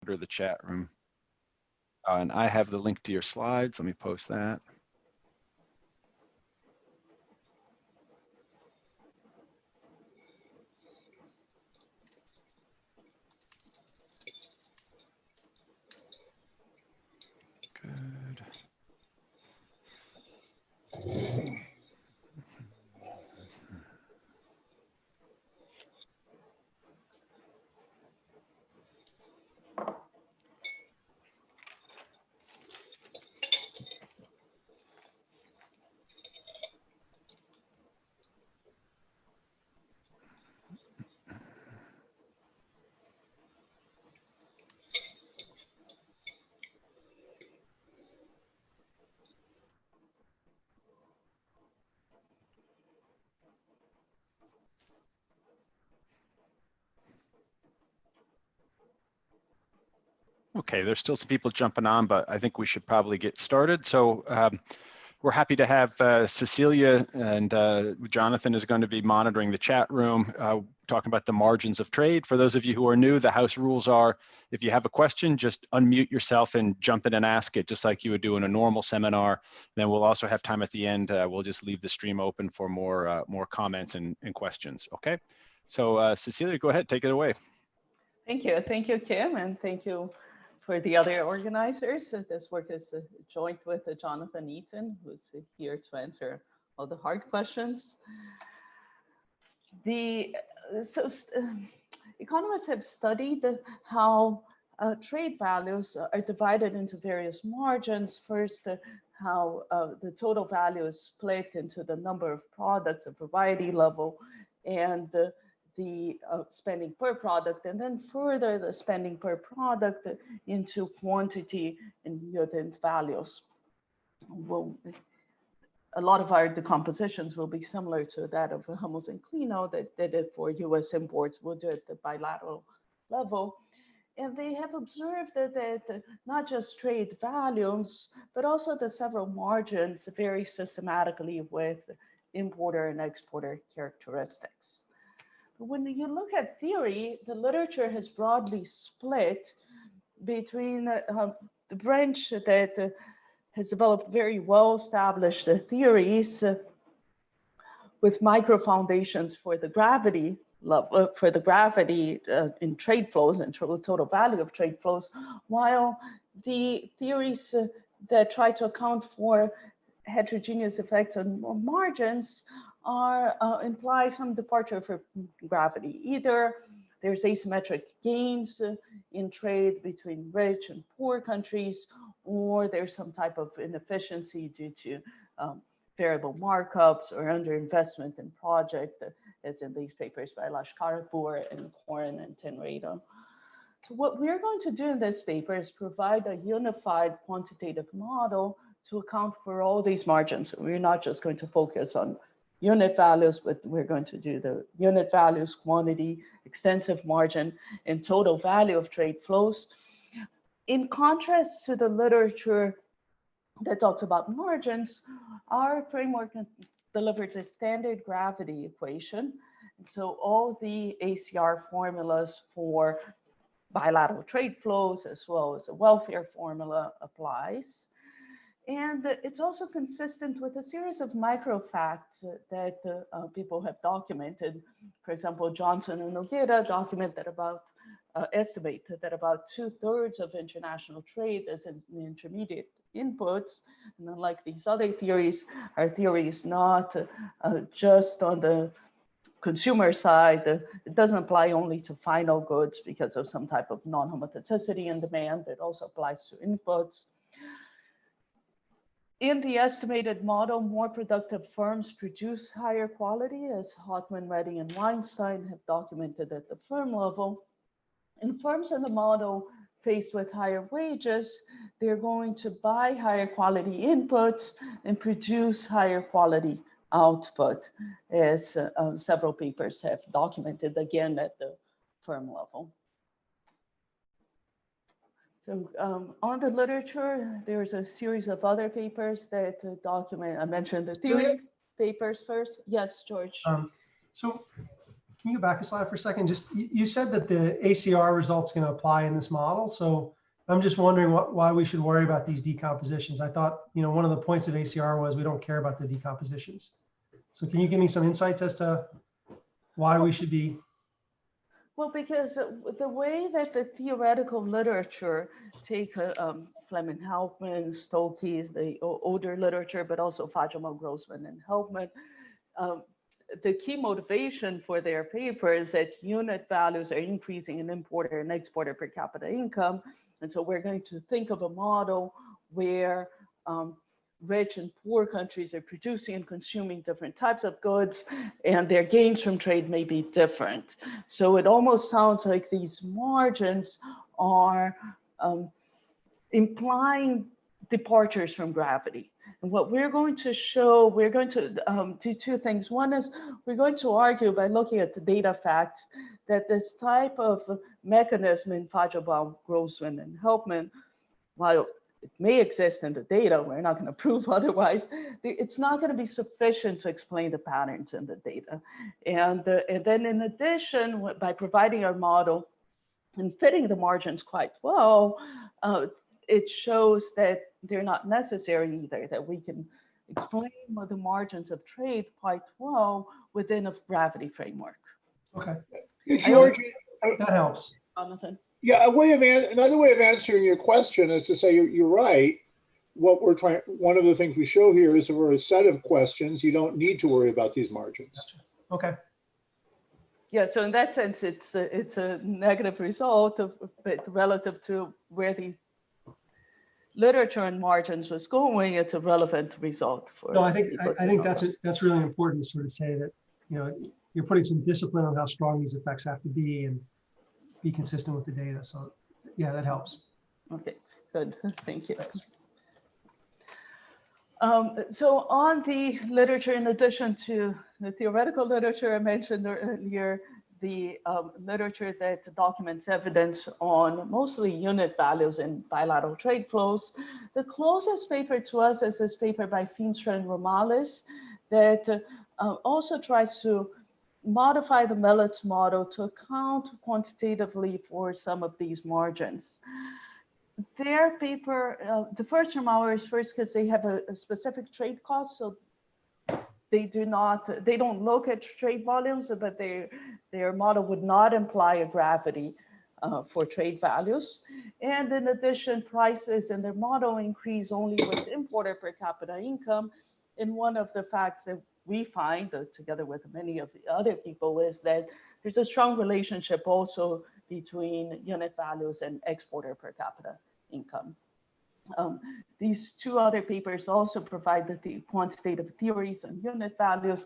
the chat room. And I have the link to your slides. Let me post that. Good. Okay, there's still some people jumping on, but I think we should probably get started. So we're happy to have Cecilia, and Jonathan is going to be monitoring the chat room, talking about the margins of trade. For those of you who are new, the house rules are, if you have a question, just unmute yourself and jump in and ask it, just like you would do in a normal seminar. Then we'll also have time at the end. We'll just leave the stream open for more comments and questions, okay? So Cecilia, go ahead, take it away. Thank you, Kim, and thank you for the other organizers. This work is joint with Jonathan Eaton, who's here to answer all the hard questions. Economists have studied how trade values are divided into various margins. First, how the total value is split into the number of products at variety level and the spending per product, and then further the spending per product into quantity and unit values. A lot of our decompositions will be similar to that of Hummels and Klenow that did it for US imports. We'll do it at the bilateral level. And they have observed that not just trade values, but also the several margins vary systematically with importer and exporter characteristics. When you look at theory, the literature has broadly split between the branch that has developed very well-established theories with micro foundations for the gravity in trade flows and total value of trade flows, while the theories that try to account for heterogeneous effects on margins imply some departure for gravity. Either there's asymmetric gains in trade between rich and poor countries, or there's some type of inefficiency due to variable markups or underinvestment in project, as in these papers by Lashkarpour and Koren and Tenredo. So what we're going to do in this paper is provide a unified quantitative model to account for all these margins. We're not just going to focus on unit values, but we're going to do the unit values, quantity, extensive margin, and total value of trade flows. In contrast to the literature that talks about margins, our framework delivers a standard gravity equation. And so all the ACR formulas for bilateral trade flows, as well as a welfare formula, applies. And it's also consistent with a series of micro facts that people have documented. For example, Johnson and Nogueira estimate that about 2/3 of international trade is in intermediate inputs. And unlike these other theories, our theory is not just on the consumer side. It doesn't apply only to final goods because of some type of non-homotheticity in demand. It also applies to inputs. In the estimated model, more productive firms produce higher quality, as Hotman, Reddy, and Weinstein have documented at the firm level. And firms in the model faced with higher wages, they're going to buy higher quality inputs and produce higher quality output, as several papers have documented, again at the firm level. So on the literature, there's a series of other papers that document, I mentioned the theory papers first. Yes, George. So can can you go back a slide for a second? Just you said that the ACR result's going to apply in this model. So I'm just wondering why we should worry about these decompositions. I thought, one of the points of ACR was we don't care about the decompositions. So can you give me some insights as to why we should be? Well, because the way that the theoretical literature take Fleming Helpman, Stokes, the older literature, but also Fajimo, Grossman, and Helpman, the key motivation for their paper is that unit values are increasing in importer and exporter per capita income. And so we're going to think of a model where rich and poor countries are producing and consuming different types of goods, and their gains from trade may be different. So it almost sounds like these margins are implying departures from gravity. And what we're going to show, we're going to do two things. One is we're going to argue by looking at the data facts that this type of mechanism in Fajimo, Grossman, and Helpman, while it may exist in the data, we're not going to prove otherwise, it's not going to be sufficient to explain the patterns in the data. And then in addition, by providing our model and fitting the margins quite well, it shows that they're not necessary either, that we can explain the margins of trade quite well within a gravity framework. Okay. George, that helps. Jonathan? Yeah, another way of answering your question is to say you're right. What we're trying, one of the things we show here is for a set of questions, you don't need to worry about these margins. Gotcha. Okay. Yeah, so in that sense, it's a negative result but relative to where the literature and margins was going. It's a relevant result for. No, I think that's really important to sort of say that you're putting some discipline on how strong these effects have to be and be consistent with the data. So yeah, that helps. Okay, good. Thank you. So on the literature, in addition to the theoretical literature I mentioned earlier, the literature that documents evidence on mostly unit values in bilateral trade flows, the closest paper to us is this paper by Feenstra and Romales that also tries to modify the Melitz model to account quantitatively for some of these margins. Their paper, the first from ours, first because they have a specific trade cost, so they don't look at trade volumes, but their model would not imply a gravity for trade values. And in addition, prices in their model increase only with importer per capita income. And one of the facts that we find, together with many of the other people, is that there's a strong relationship also between unit values and exporter per capita income. These two other papers also provide the quantitative theories on unit values.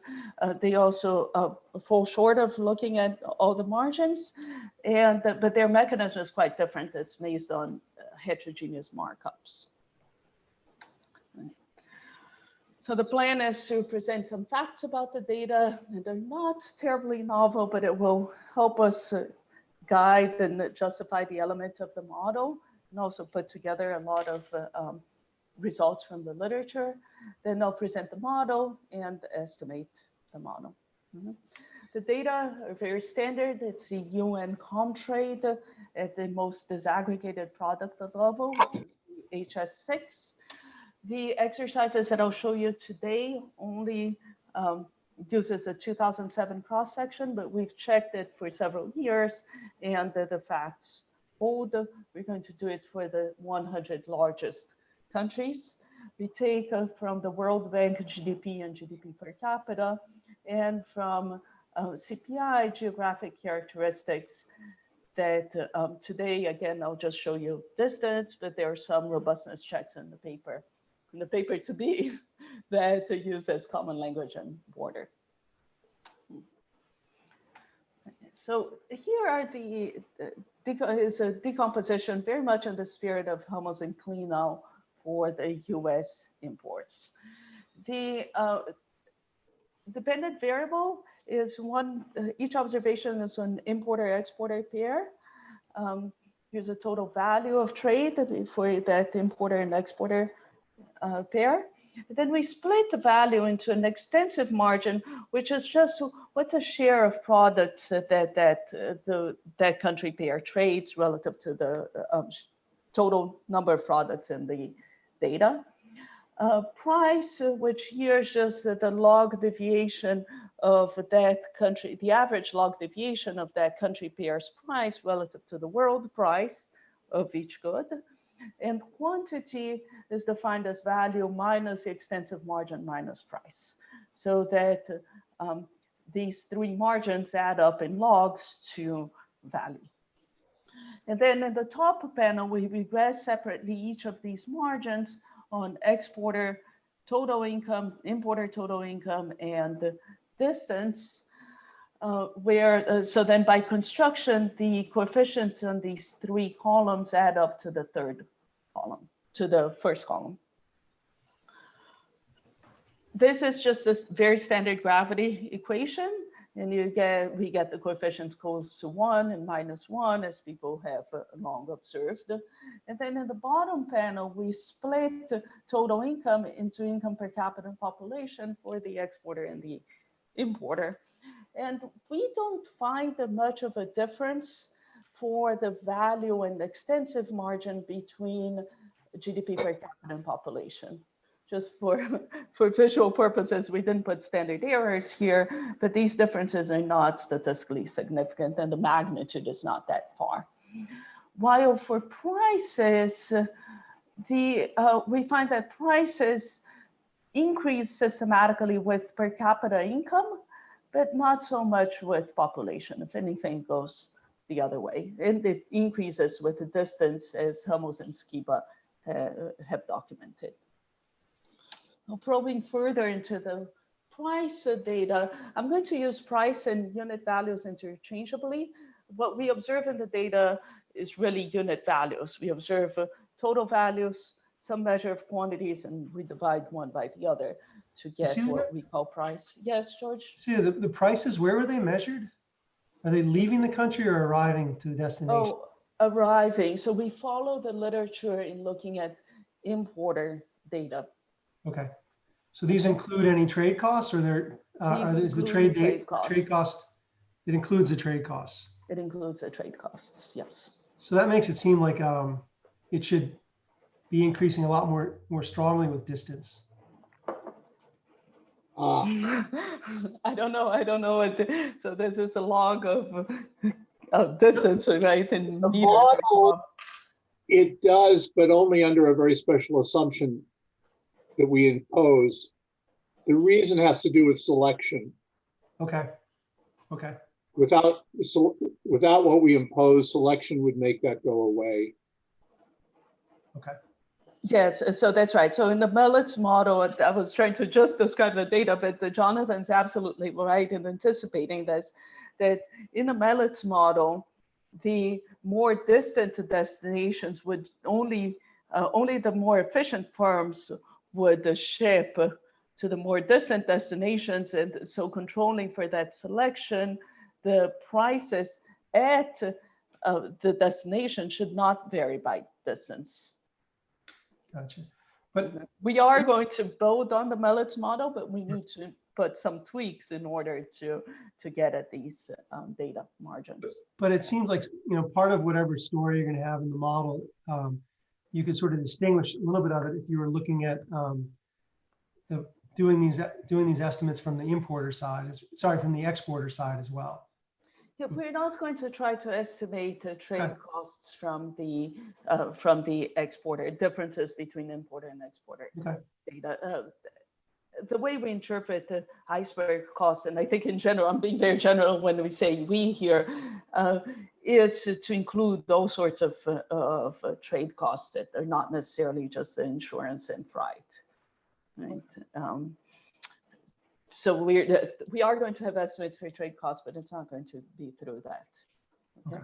They also fall short of looking at all the margins, but their mechanism is quite different. It's based on heterogeneous markups. So the plan is to present some facts about the data, and they're not terribly novel, but it will help us guide and justify the elements of the model, and also put together a lot of results from the literature. Then they'll present the model and estimate the model. The data are very standard. It's the UN Comtrade at the most disaggregated product level, HS6. The exercises that I'll show you today only uses a 2007 cross-section, but we've checked it for several years, and the facts hold. We're going to do it for the 100 largest countries. We take from the World Bank GDP and GDP per capita, and from CPI geographic characteristics that today, again, I'll just show you distance, but there are some robustness checks in the paper to be that uses common language and border. So here are is a decomposition very much in the spirit of Hummels and Klenow for the US imports. The dependent variable is each observation is an importer-exporter pair. Here's a total value of trade for that importer and exporter pair. Then we split the value into an extensive margin, which is just what's a share of products that country pair trades relative to the total number of products in the data. Price, which here is just the log deviation of that country, the average log deviation of that country pair's price relative to the world price of each good. And quantity is defined as value minus the extensive margin minus price. So that these three margins add up in logs to value. And then in the top panel, we regress separately each of these margins on exporter total income, importer total income, and distance. So then by construction, the coefficients on these three columns add up to the third column, to the first column. This is just a very standard gravity equation, and we get the coefficients close to 1 and -1 as people have long observed. And then in the bottom panel, we split total income into income per capita population for the exporter and the importer. And we don't find much of a difference for the value and extensive margin between GDP per capita and population. Just for visual purposes, we didn't put standard errors here, but these differences are not statistically significant and the magnitude is not that far. While for prices, we find that prices increase systematically with per capita income, but not so much with population. If anything, goes the other way. And it increases with the distance, as Hummels and Klenow have documented. Now, probing further into the price data, I'm going to use price and unit values interchangeably. What we observe in the data is really unit values. We observe total values, some measure of quantities, and we divide one by the other to get what we call price. Yes, George? See, the prices, where were they measured? Are they leaving the country or arriving to the destination? Oh, arriving. So we follow the literature in looking at importer data. Okay. So these include any trade costs, or is the trade cost, it includes the trade costs? It includes the trade costs, yes. So that makes it seem like it should be increasing a lot more strongly with distance. I don't know. So this is a log of distance, right? In the meters. model, it does, but only under a very special assumption that we impose. The reason has to do with selection. Okay. Okay. Without what we impose, selection would make that go away. Okay. Yes, so that's right. So in the Melitz model, I was trying to just describe the data, but Jonathan's absolutely right in anticipating this, that in the Melitz model, the more distant destinations would only the more efficient firms would ship to the more distant destinations. And so controlling for that selection, the prices at the destination should not vary by distance. Gotcha. But we are going to build on the Melitz model, but we need to put some tweaks in order to get at these data margins. But it seems like, part of whatever story you're going to have in the model, you could sort of distinguish a little bit of it if you were looking at doing these estimates from the importer side, from the exporter side as well. Yeah, we're not going to try to estimate trade costs from the exporter, differences between importer and exporter data. The way we interpret the iceberg cost, and I think in general, I'm being very general when we say we here, is to include those sorts of trade costs that are not necessarily just the insurance and freight, right? So we are going to have estimates for trade costs, but it's not going to be through that. Okay.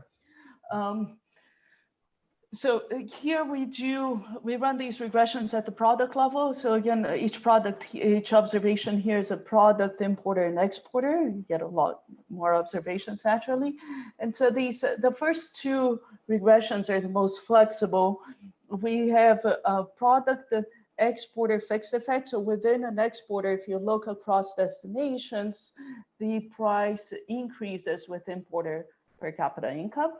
So here we run these regressions at the product level. So again, each observation here is a product importer and exporter. You get a lot more observations naturally. And so the first two regressions are the most flexible. We have a product exporter fixed effect. So within an exporter, if you look across destinations, the price increases with importer per capita income.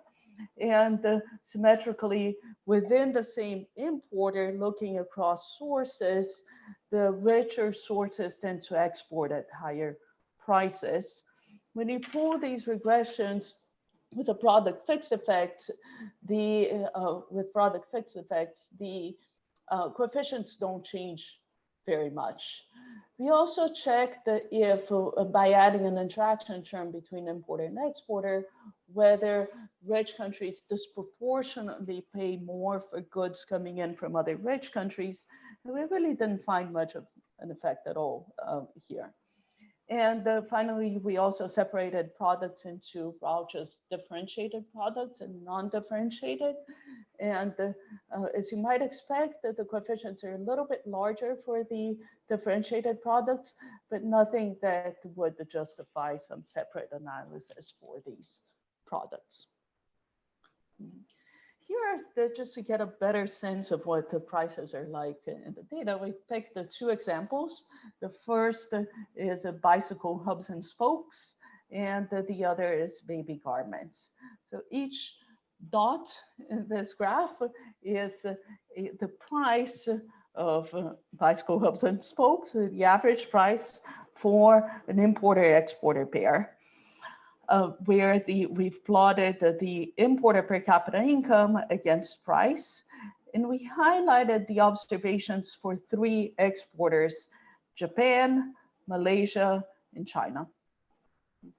And symmetrically, within the same importer, looking across sources, the richer sources tend to export at higher prices. When you pull these regressions with a product fixed effect, with product fixed effects, the coefficients don't change very much. We also checked if, by adding an interaction term between importer and exporter, whether rich countries disproportionately pay more for goods coming in from other rich countries. And we really didn't find much of an effect at all here. And finally, we also separated products into just differentiated products and non-differentiated. And as you might expect, the coefficients are a little bit larger for the differentiated products, but nothing that would justify some separate analysis for these products. Here, just to get a better sense of what the prices are like in the data, we picked the two examples. The first is a bicycle hubs and spokes, and the other is baby garments. So each dot in this graph is the price of bicycle hubs and spokes, the average price for an importer-exporter pair. Where we've plotted the importer per capita income against price. And we highlighted the observations for 3 exporters, Japan, Malaysia, and China.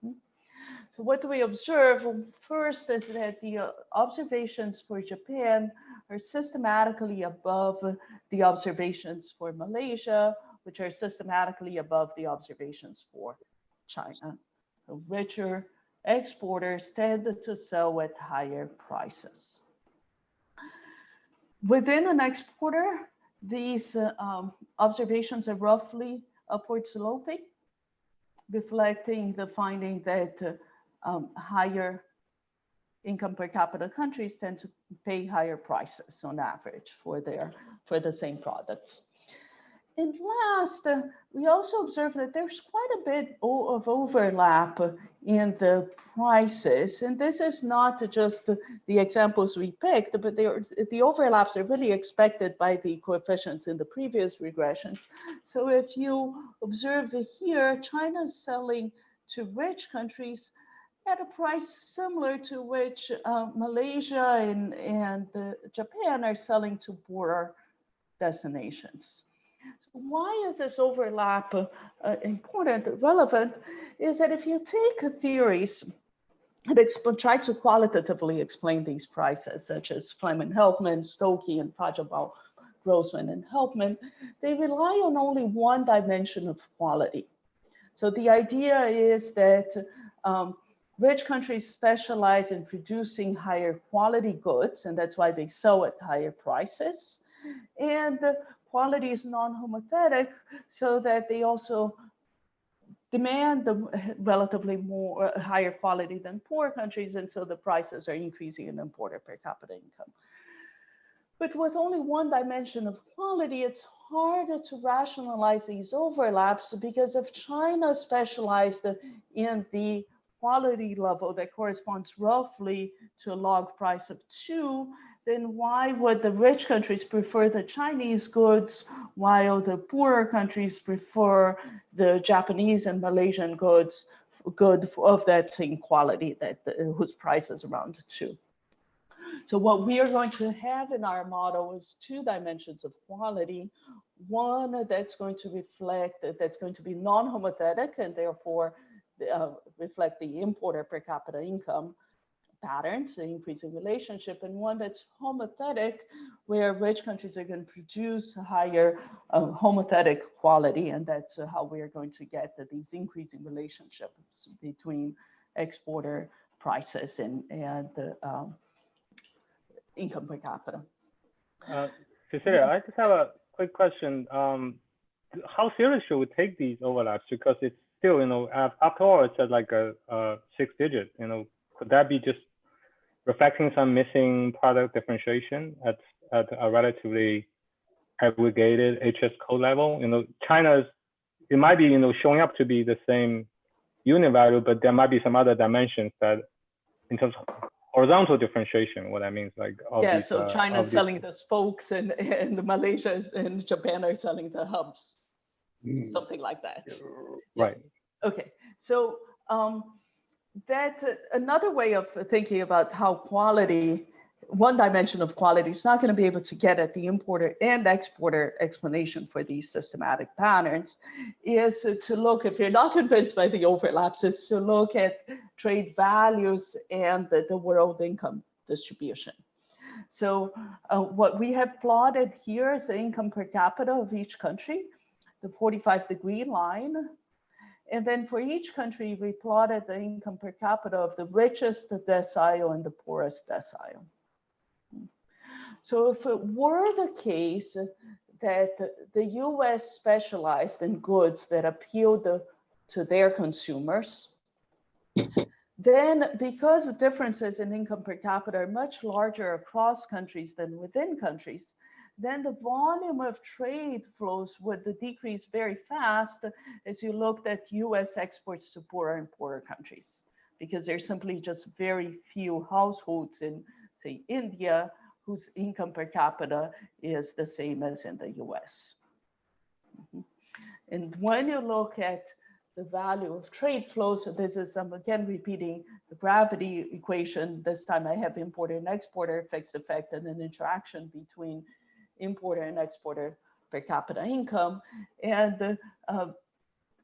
So what do we observe? First is that the observations for Japan are systematically above the observations for Malaysia, which are systematically above the observations for China. So richer exporters tend to sell at higher prices. Within an exporter, these observations are roughly upward sloping, reflecting the finding that higher income per capita countries tend to pay higher prices on average for the same products. And last, we also observed that there's quite a bit of overlap in the prices. And this is not just the examples we picked, but the overlaps are really expected by the coefficients in the previous regressions. So if you observe here, China's selling to rich countries at a price similar to which Malaysia and Japan are selling to poorer destinations. So why is this overlap important, relevant? Is that if you take theories that try to qualitatively explain these prices, such as Fleming, Helpman, Stokey, and Fajabal, Grossman, and Helpman, they rely on only one dimension of quality. So the idea is that rich countries specialize in producing higher quality goods, and that's why they sell at higher prices. And quality is non-homothetic, so that they also demand the relatively more higher quality than poor countries, and so the prices are increasing in importer per capita income. But with only one dimension of quality, it's harder to rationalize these overlaps, because if China specialized in the quality level that corresponds roughly to a log price of 2, then why would the rich countries prefer the Chinese goods while the poorer countries prefer the Japanese and Malaysian goods of that same quality whose price is around 2? So what we are going to have in our model is 2 dimensions of quality. One that's going to reflect, that's going to be non-homothetic and therefore reflect the importer per capita income patterns, the increasing relationship, and one that's homothetic, where rich countries are going to produce higher homothetic quality, and that's how we are going to get these increasing relationships between exporter prices and the income per capita. Cecilia, I just have a quick question. How serious should we take these overlaps? Because it's still, after all, it's at like a 6-digit. Could that be just reflecting some missing product differentiation at a relatively aggregated HS code level. China's, it might be, showing up to be the same unit value, but there might be some other dimensions that, in terms of horizontal differentiation, what I mean is like, yeah, so China's selling the spokes and Malaysia and Japan are selling the hubs, something like that. Right. Okay, so that another way of thinking about how quality, one dimension of quality is not going to be able to get at the importer and exporter explanation for these systematic patterns is to look, if you're not convinced by the overlaps, is to look at trade values and the world income distribution. So what we have plotted here is the income per capita of each country, the 45-degree line. And then for each country, we plotted the income per capita of the richest decile and the poorest decile. So if it were the case that the US specialized in goods that appealed to their consumers, then because the differences in income per capita are much larger across countries than within countries, then the volume of trade flows would decrease very fast as you looked at US exports to poorer and poorer countries, because there's simply just very few households in, say, India, whose income per capita is the same as in the US. And when you look at the value of trade flows, so this is, I'm again repeating the gravity equation. This time I have importer and exporter fixed effect and an interaction between importer and exporter per capita income. And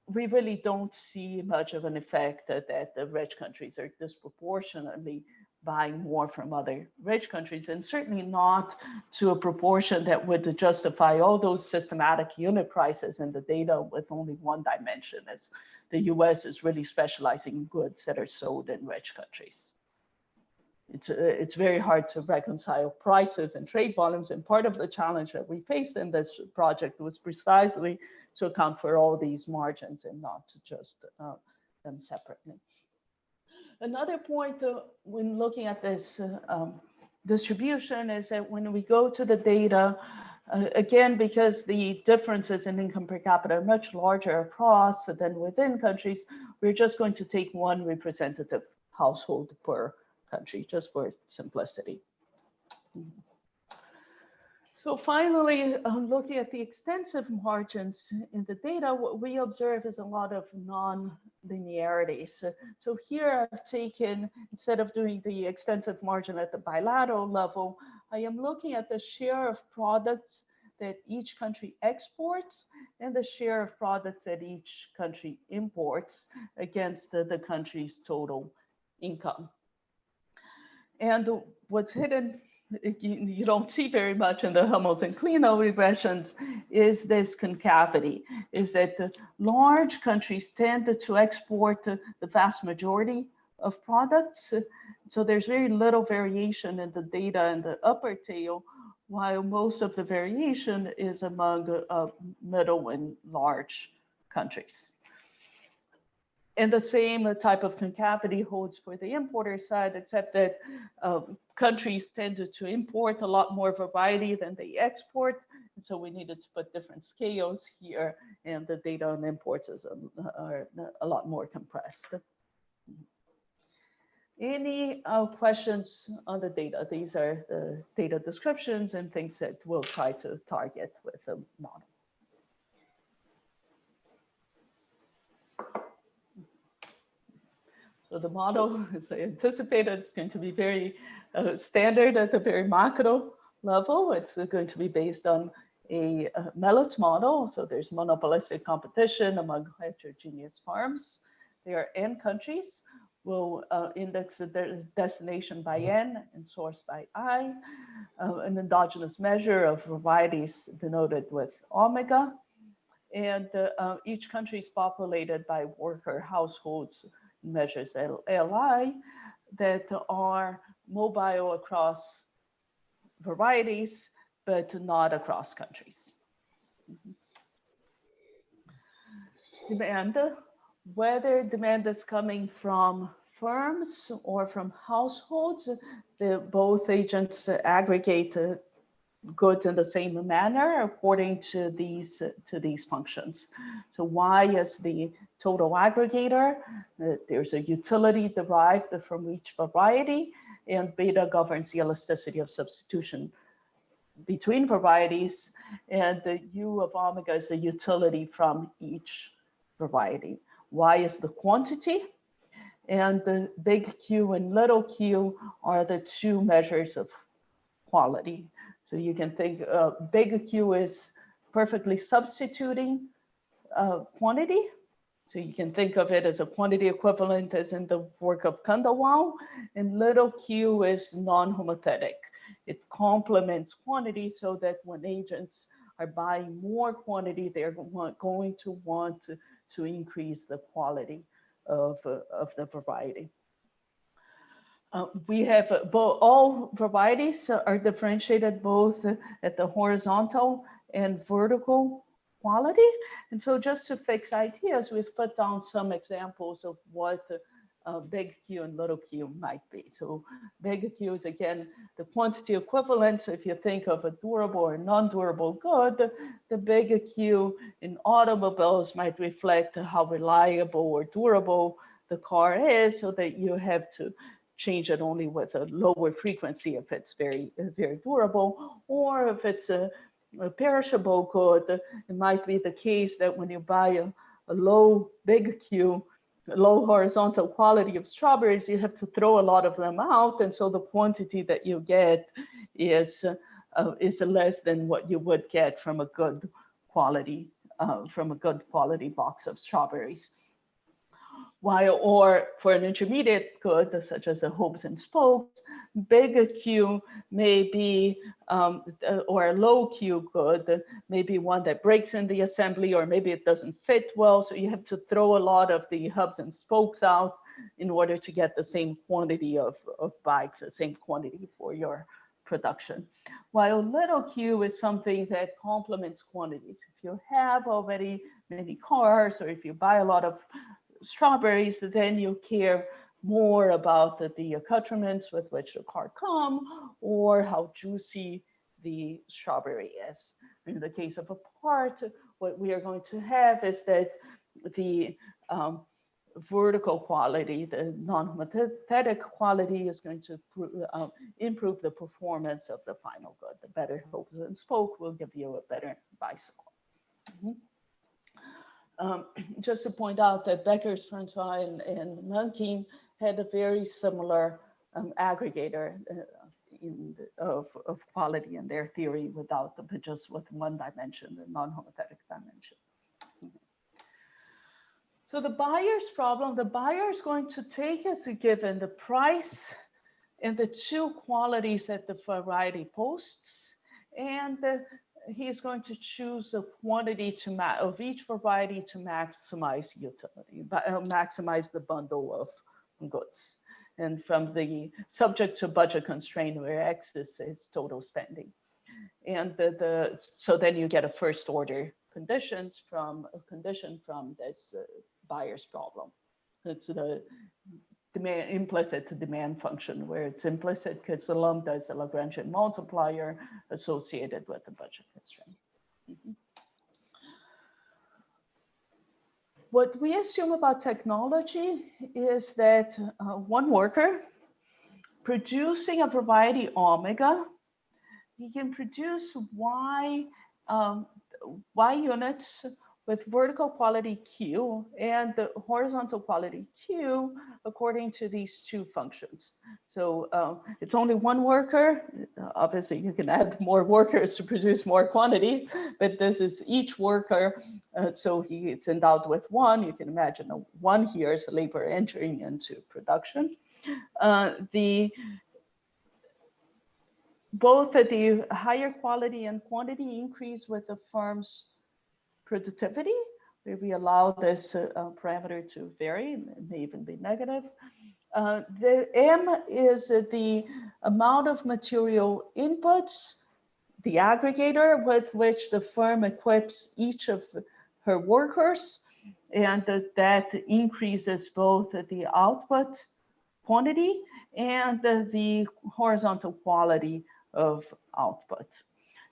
we really don't see much of an effect that the rich countries are disproportionately buying more from other rich countries, and certainly not to a proportion that would justify all those systematic unit prices in the data with only one dimension, as the US is really specializing in goods that are sold in rich countries. It's very hard to reconcile prices and trade volumes, and part of the challenge that we faced in this project was precisely to account for all these margins and not to just them separately. Another point when looking at this distribution is that when we go to the data, again, because the differences in income per capita are much larger across than within countries, we're just going to take one representative household per country, just for simplicity. So finally, looking at the extensive margins in the data, what we observe is a lot of non-linearities. So here I've taken, instead of doing the extensive margin at the bilateral level, I am looking at the share of products that each country exports and the share of products that each country imports against the country's total income. And what's hidden, you don't see very much in the Hummels and Klenow regressions, is this concavity, is that the large countries tend to export the vast majority of products. So there's very little variation in the data in the upper tail, while most of the variation is among middle and large countries. And the same type of concavity holds for the importer side, except that countries tended to import a lot more variety than they export. And so we needed to put different scales here, and the data on imports are a lot more compressed. Any questions on the data? These are the data descriptions and things that we'll try to target with the model. So the model, as I anticipated, is going to be very standard at the very macro level. It's going to be based on a Melitz model. So there's monopolistic competition among heterogeneous farms. There are N countries. We'll index the destination by N and source by I, an endogenous measure of varieties denoted with omega. And each country is populated by worker households, measures LI, that are mobile across varieties, but not across countries. Demand, whether demand is coming from firms or from households, both agents aggregate goods in the same manner according to these functions. So Y is the total aggregator. There's a utility derived from each variety, and beta governs the elasticity of substitution between varieties, and the U of omega is a utility from each variety. Y is the quantity, and the big Q and little q are the two measures of quality. So you can think big Q is perfectly substituting quantity. So you can think of it as a quantity equivalent as in the work of Kandawal, and little q is non-homothetic. It complements quantity so that when agents are buying more quantity, they're going to want to increase the quality of the variety. We have all varieties are differentiated both at the horizontal and vertical quality. And so just to fix ideas, we've put down some examples of what big Q and little q might be. So big Q is, again, the quantity equivalent. So if you think of a durable or non-durable good, the big Q in automobiles might reflect how reliable or durable the car is, so that you have to change it only with a lower frequency if it's very, very durable, or if it's a perishable good, it might be the case that when you buy a low big Q, low horizontal quality of strawberries, you have to throw a lot of them out, and so the quantity that you get is less than what you would get from a good quality box of strawberries. While, or for an intermediate good, such as a hoops and spokes, big Q may be, or a low Q good, may be one that breaks in the assembly, or maybe it doesn't fit well. So you have to throw a lot of the hubs and spokes out in order to get the same quantity of bikes, the same quantity for your production. While little q is something that complements quantities. If you have already many cars, or if you buy a lot of strawberries, then you care more about the accoutrements with which the car come, or how juicy the strawberry is. In the case of a part, what we are going to have is that the vertical quality, the non-homothetic quality, is going to improve the performance of the final good. The better hoops and spoke will give you a better bicycle. Just to point out that Beckers, Francois, and Nankin had a very similar aggregator of quality in their theory, without but just with one dimension, the non-homothetic dimension. So the buyer's problem, the buyer is going to take as a given the price and the two qualities that the variety posts, and he is going to choose a quantity of each variety to maximize utility, maximize the bundle of goods. And from the subject to budget constraint, where X is total spending. And so then you get a first order condition from this buyer's problem. It's the implicit demand function, where it's implicit because the lambda is a Lagrangian multiplier associated with the budget constraint. What we assume about technology is that one worker producing a variety omega, he can produce y units with vertical quality q and the horizontal quality q according to these two functions. So it's only one worker. Obviously, you can add more workers to produce more quantity, but this is each worker. So it's endowed with one. You can imagine a one here is labor entering into production. Both the higher quality and quantity increase with the firm's productivity, where we allow this parameter to vary, it may even be negative. The M is the amount of material inputs, the aggregator with which the firm equips each of her workers, and that increases both the output quantity and the horizontal quality of output.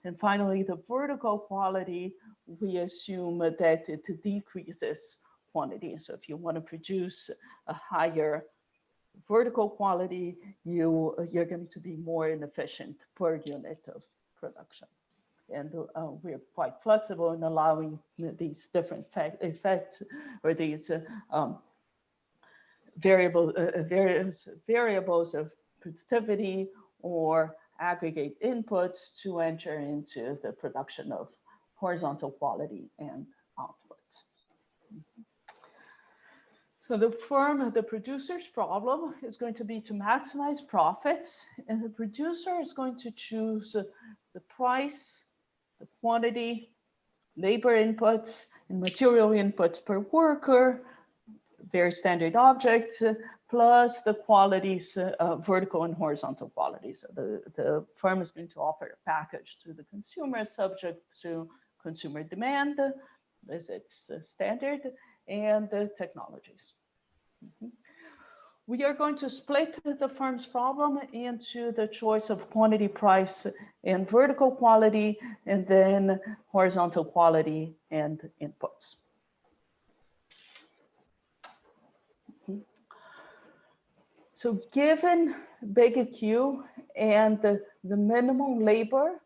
And finally, the vertical quality, we assume that it decreases quantity. So if you want to produce a higher vertical quality, you're going to be more inefficient per unit of production. And we're quite flexible in allowing these different effects or these various variables of productivity or aggregate inputs to enter into the production of horizontal quality and output. So the producer's problem is going to be to maximize profits, and the producer is going to choose the price, the quantity, labor inputs, and material inputs per worker, very standard objects, plus the qualities, vertical and horizontal qualities. So the firm is going to offer a package to the consumer subject to consumer demand, as it's standard, and the technologies. We are going to split the firm's problem into the choice of quantity, price, and vertical quality, and then horizontal quality and inputs. So given big Q and the minimum labor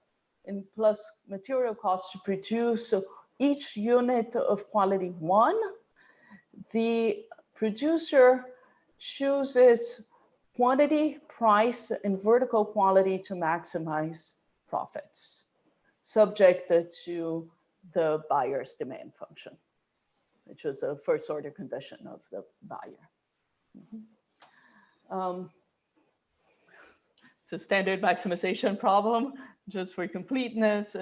and plus material costs to produce each unit of quality 1, the producer chooses quantity, price, and vertical quality to maximize profits, subject to the buyer's demand function, which is a first order condition of the buyer. It's a standard maximization problem. Just for completeness,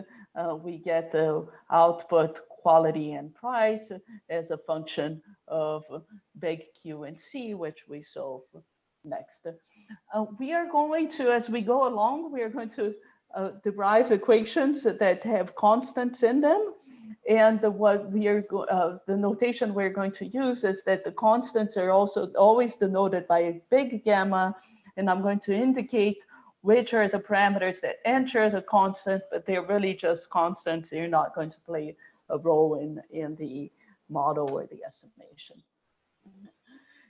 we get the output, quality, and price as a function of big Q and C, which we solve next. We are going to, as we go along, we are going to derive equations that have constants in them. And what we are the notation we're going to use is that the constants are also always denoted by a big gamma, and I'm going to indicate which are the parameters that enter the constant, but they're really just constants. They're not going to play a role in the model or the estimation.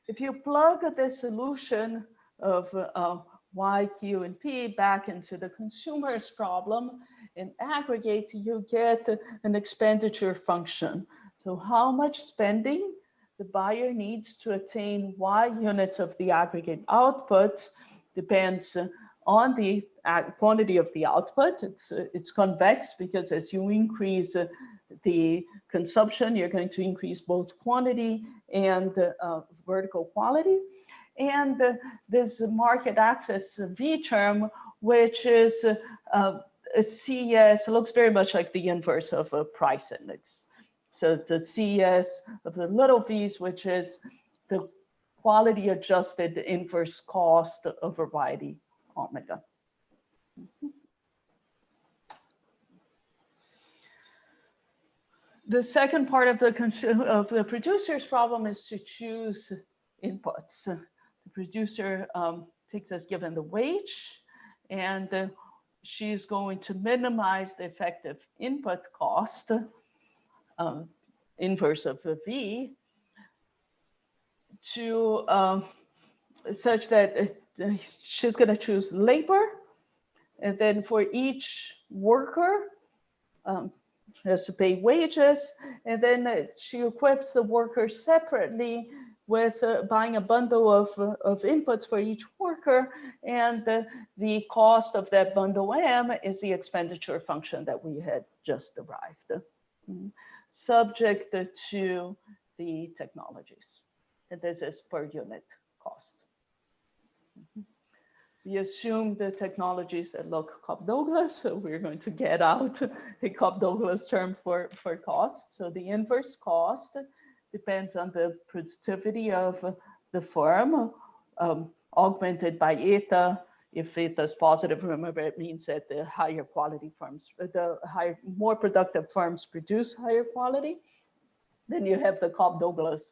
If you plug the solution of Y, Q, and P back into the consumer's problem and aggregate, you get an expenditure function. So how much spending the buyer needs to attain Y units of the aggregate output depends on the quantity of the output. It's convex because as you increase the consumption, you're going to increase both quantity and vertical quality. And this market access V term, which is a CES, looks very much like the inverse of a price index. So it's a CES of the little v's, which is the quality adjusted inverse cost of variety omega. The second part of the producer's problem is to choose inputs. The producer takes as given the wage, and she's going to minimize the effective input cost, inverse of the V, to such that she's going to choose labor, and then for each worker, she has to pay wages, and then she equips the workers separately with buying a bundle of inputs for each worker, and the cost of that bundle M is the expenditure function that we had just derived, subject to the technologies. And this is per unit cost. We assume the technologies that look Cobb-Douglas, so we're going to get out a Cobb-Douglas term for cost. So the inverse cost depends on the productivity of the firm, augmented by eta. If eta is positive, remember it means that the higher quality firms, more productive firms produce higher quality. Then you have the Cobb-Douglas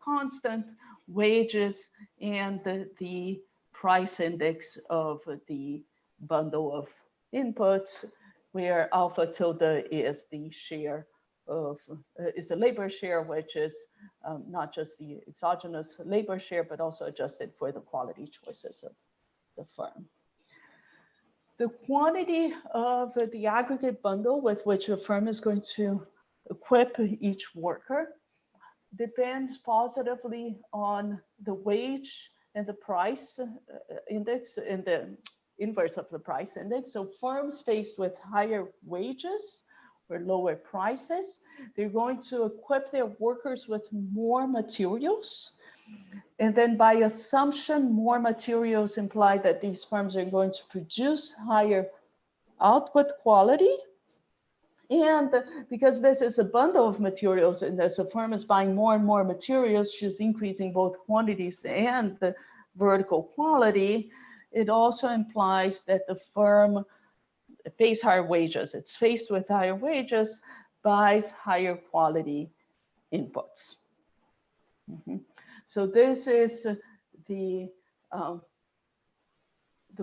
constant, wages, and the price index of the bundle of inputs where alpha tilde is the share of, is the labor share, which is not just the exogenous labor share, but also adjusted for the quality choices of the firm. The quantity of the aggregate bundle with which a firm is going to equip each worker depends positively on the wage and the price index and the inverse of the price index. So firms faced with higher wages or lower prices, they're going to equip their workers with more materials. And then by assumption, more materials imply that these firms are going to produce higher output quality. And because this is a bundle of materials, and as a firm is buying more and more materials, she's increasing both quantities and the vertical quality. It also implies that the firm pays higher wages. It's faced with higher wages, buys higher quality inputs. So this is the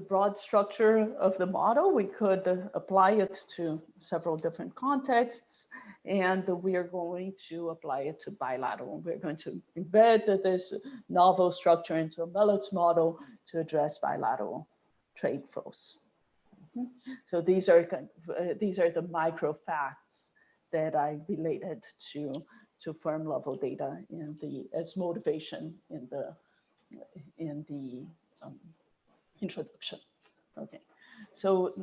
broad structure of the model. We could apply it to several different contexts, and we are going to apply it to bilateral. We're going to embed this novel structure into a Melitz model to address bilateral trade flows. So these are the micro facts that I related to firm level data as motivation in the introduction. Okay, so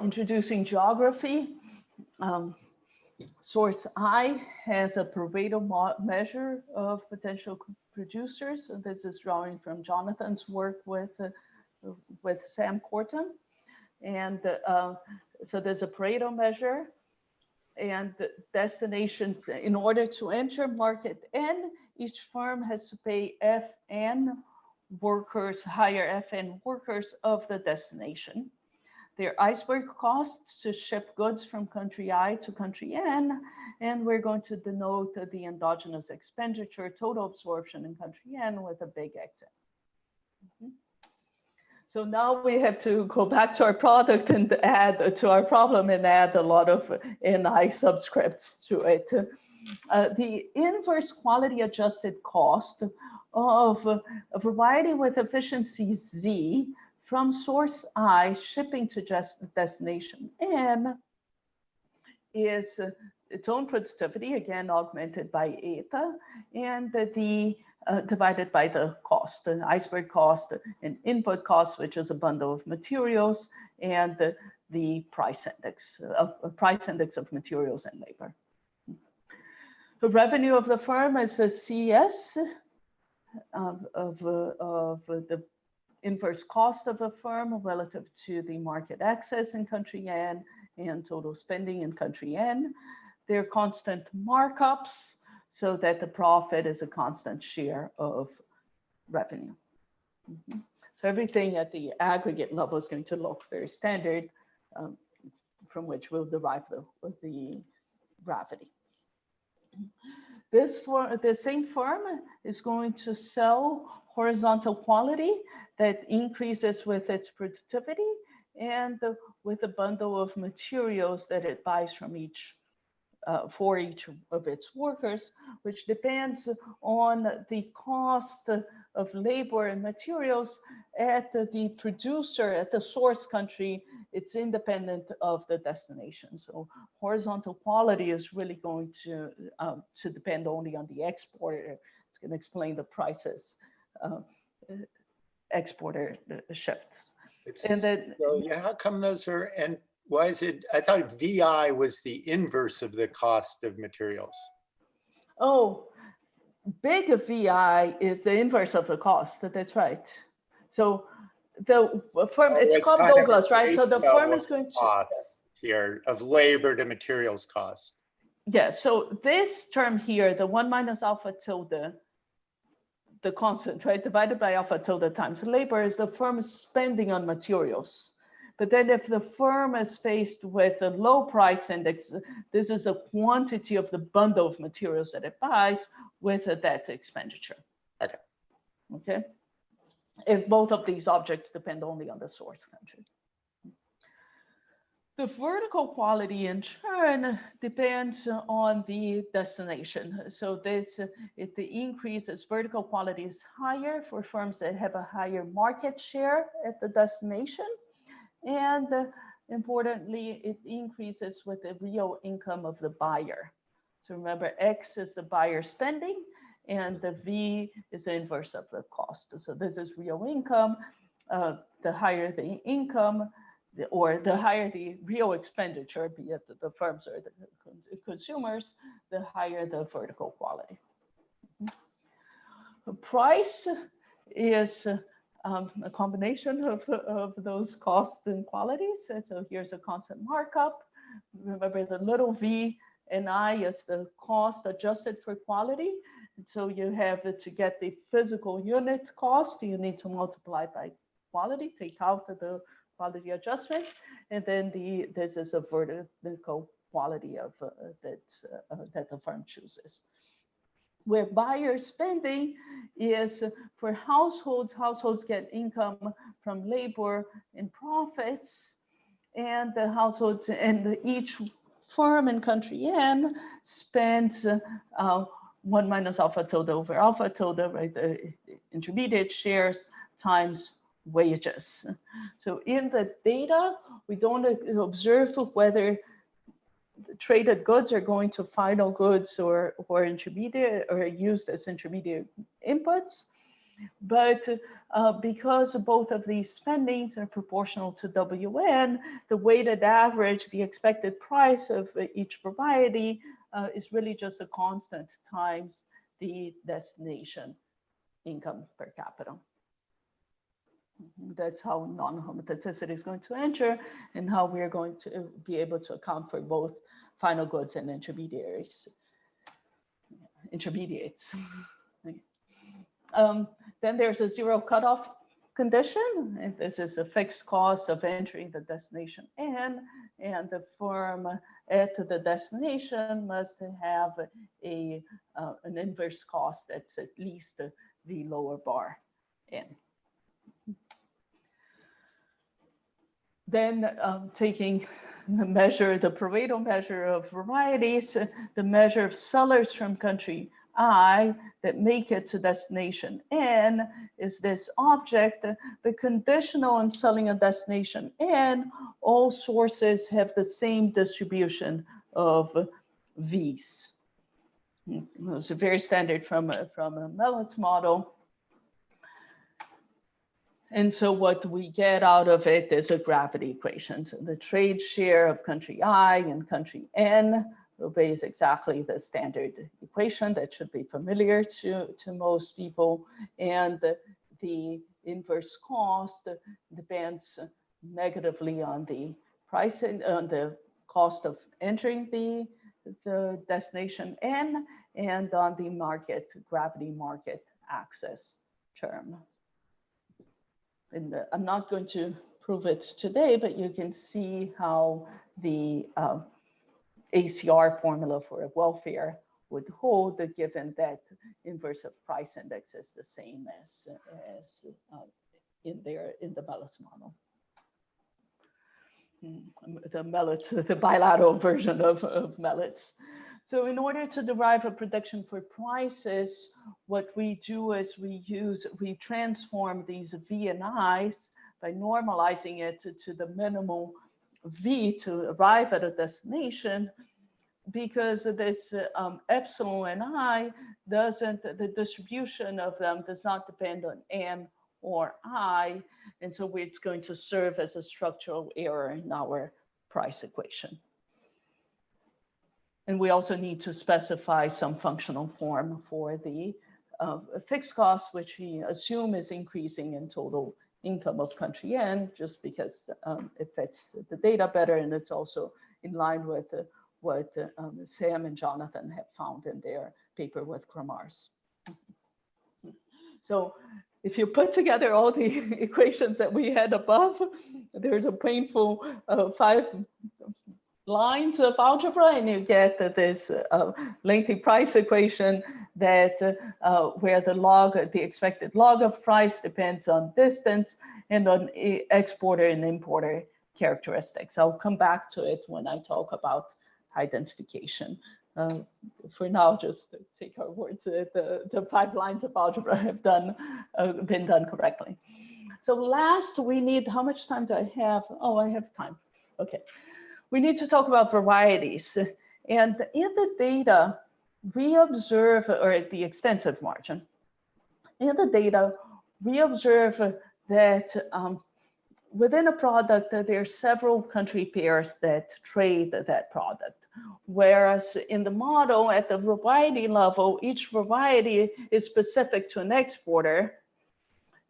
introducing geography. Source I has a Pareto measure of potential producers. So this is drawing from Jonathan's work with Sam Corton. And so there's a Pareto measure, and destinations. In order to enter market N, each firm has to pay Fn workers, higher Fn workers of the destination. Their iceberg costs to ship goods from country I to country N, and we're going to denote the endogenous expenditure, total absorption in country N with a big exit. So now we have to go back to our product and add to our problem and add a lot of NI subscripts to it. The inverse quality adjusted cost of a variety with efficiency Z from source I shipping to just destination N is its own productivity, again augmented by eta, and the divided by the cost, the iceberg cost and input cost, which is a bundle of materials, and the price index of materials and labor. The revenue of the firm is a CS of the inverse cost of a firm relative to the market access in country N and total spending in country N. They're constant markups so that the profit is a constant share of revenue. So everything at the aggregate level is going to look very standard, from which we'll derive the gravity. The same firm is going to sell horizontal quality that increases with its productivity and with a bundle of materials that it buys from for each of its workers, which depends on the cost of labor and materials at the producer, at the source country. It's independent of the destination. So horizontal quality is really going to depend only on the exporter. It's going to explain the prices exporter shifts. And then, so yeah, how come those are, and why is it, I thought VI was the inverse of the cost of materials. Oh, big VI is the inverse of the cost. That's right. So the firm, it's Cobb Douglas, right? So the firm is going to costs here of labor to materials cost. Yeah. So this term here, the 1 minus alpha tilde, the constant, right, divided by alpha tilde times labor, is the firm's spending on materials. But then if the firm is faced with a low price index, this is a quantity of the bundle of materials that it buys with a debt expenditure. Okay. Okay. if both of these objects depend only on the source country. The vertical quality in turn depends on the destination. So if the increase as vertical quality is higher for firms that have a higher market share at the destination. And importantly, it increases with the real income of the buyer. So remember, X is the buyer spending and the V is the inverse of the cost. So this is real income. The higher the income, or the higher the real expenditure, be it the firms or the consumers, the higher the vertical quality. The price is a combination of those costs and qualities. And so here's a constant markup. Remember, the little v and I is the cost adjusted for quality. And so you have to get the physical unit cost, you need to multiply by quality, take out the quality adjustment, and then this is a vertical quality of that the firm chooses. Where buyer spending is for households, households get income from labor and profits, and the households and each firm in country N spends 1 minus alpha tilde over alpha tilde, right? The intermediate shares times wages. So in the data, we don't observe whether traded goods are going to final goods or intermediate or used as intermediate inputs. But because both of these spendings are proportional to WN, the weighted average, the expected price of each variety is really just a constant times the destination income per capita. That's how non-homotheticity is going to enter and how we're going to be able to account for both final goods and intermediates. Then there's a zero cutoff condition. And this is a fixed cost of entering the destination N, and the firm at the destination must have an inverse cost that's at least the lower bar N. Then taking the measure, the Pareto measure of varieties, the measure of sellers from country I that make it to destination N is this object. The conditional on selling a destination N, all sources have the same distribution of V's. It's very standard from a Mellett's model. And so what we get out of it is a gravity equation. So the trade share of country I and country N obeys exactly the standard equation that should be familiar to most people. And the inverse cost depends negatively on the price and on the cost of entering the destination N and on the gravity market access term. And I'm not going to prove it today, but you can see how the ACR formula for welfare would hold, given that inverse of price index is the same as in the Mellett's model. The bilateral version of Mellett's. So in order to derive a prediction for prices, what we do is we transform these V and I's by normalizing it to the minimal V to arrive at a destination, because this epsilon and I the distribution of them does not depend on N or I, and so it's going to serve as a structural error in our price equation. And we also need to specify some functional form for the fixed cost, which we assume is increasing in total income of country N, just because it fits the data better, and it's also in line with what Sam and Jonathan have found in their paper with Kramars. So if you put together all the equations that we had above, there's a painful 5 lines of algebra, and you get this lengthy price equation that where the expected log of price depends on distance and on exporter and importer characteristics. I'll come back to it when I talk about identification. For now, just take our words that the 5 lines of algebra have been done correctly. So last, we need, how much time do I have? Oh, I have time. Okay. We need to talk about varieties. And in the data, we observe, or at the extensive margin, in the data, we observe that within a product, there are several country pairs that trade that product. Whereas in the model, at the variety level, each variety is specific to an exporter.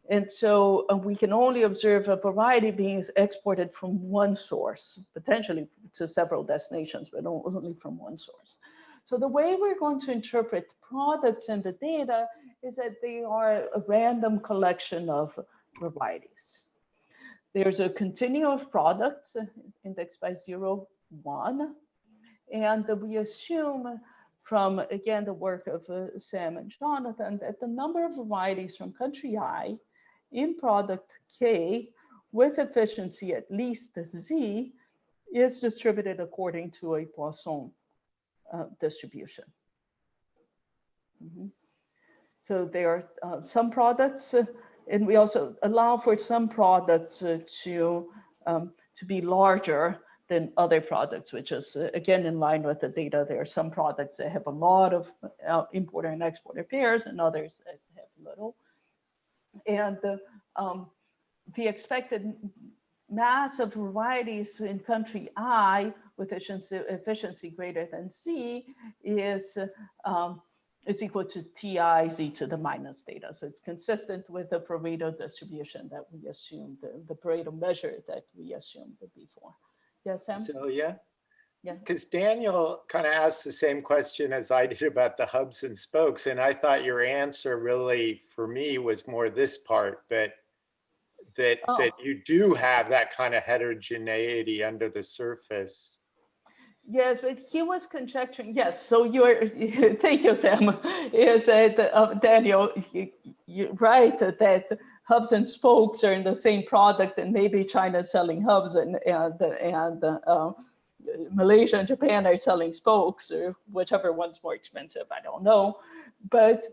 And so we can only observe a variety being exported from one source, potentially to several destinations, but only from one source. So the way we're going to interpret products in the data is that they are a random collection of varieties. There's a continuum of products indexed by 0, 1. And we assume from, again, the work of Sam and Jonathan, that the number of varieties from country I in product K with efficiency at least Z is distributed according to a Poisson distribution. So there are some products, and we also allow for some products to be larger than other products, which is again in line with the data. There are some products that have a lot of importer and exporter pairs, and others that have little. And the expected mass of varieties in country I with efficiency greater than C is equal to TI/Z to the minus theta. So it's consistent with the Pareto distribution that we assumed, the Pareto measure that we assumed before. Yes, Sam? So yeah. Yeah. Because Daniel kind of asked the same question as I did about the hubs and spokes. And I thought your answer really, for me, was more this part, that you do have that kind of heterogeneity under the surface. Yes, but he was conjecturing, yes, so thank you, Sam, is that, Daniel, you're right, that hubs and spokes are in the same product, and maybe China's selling hubs and Malaysia and Japan are selling spokes, or whichever one's more expensive, I don't know. But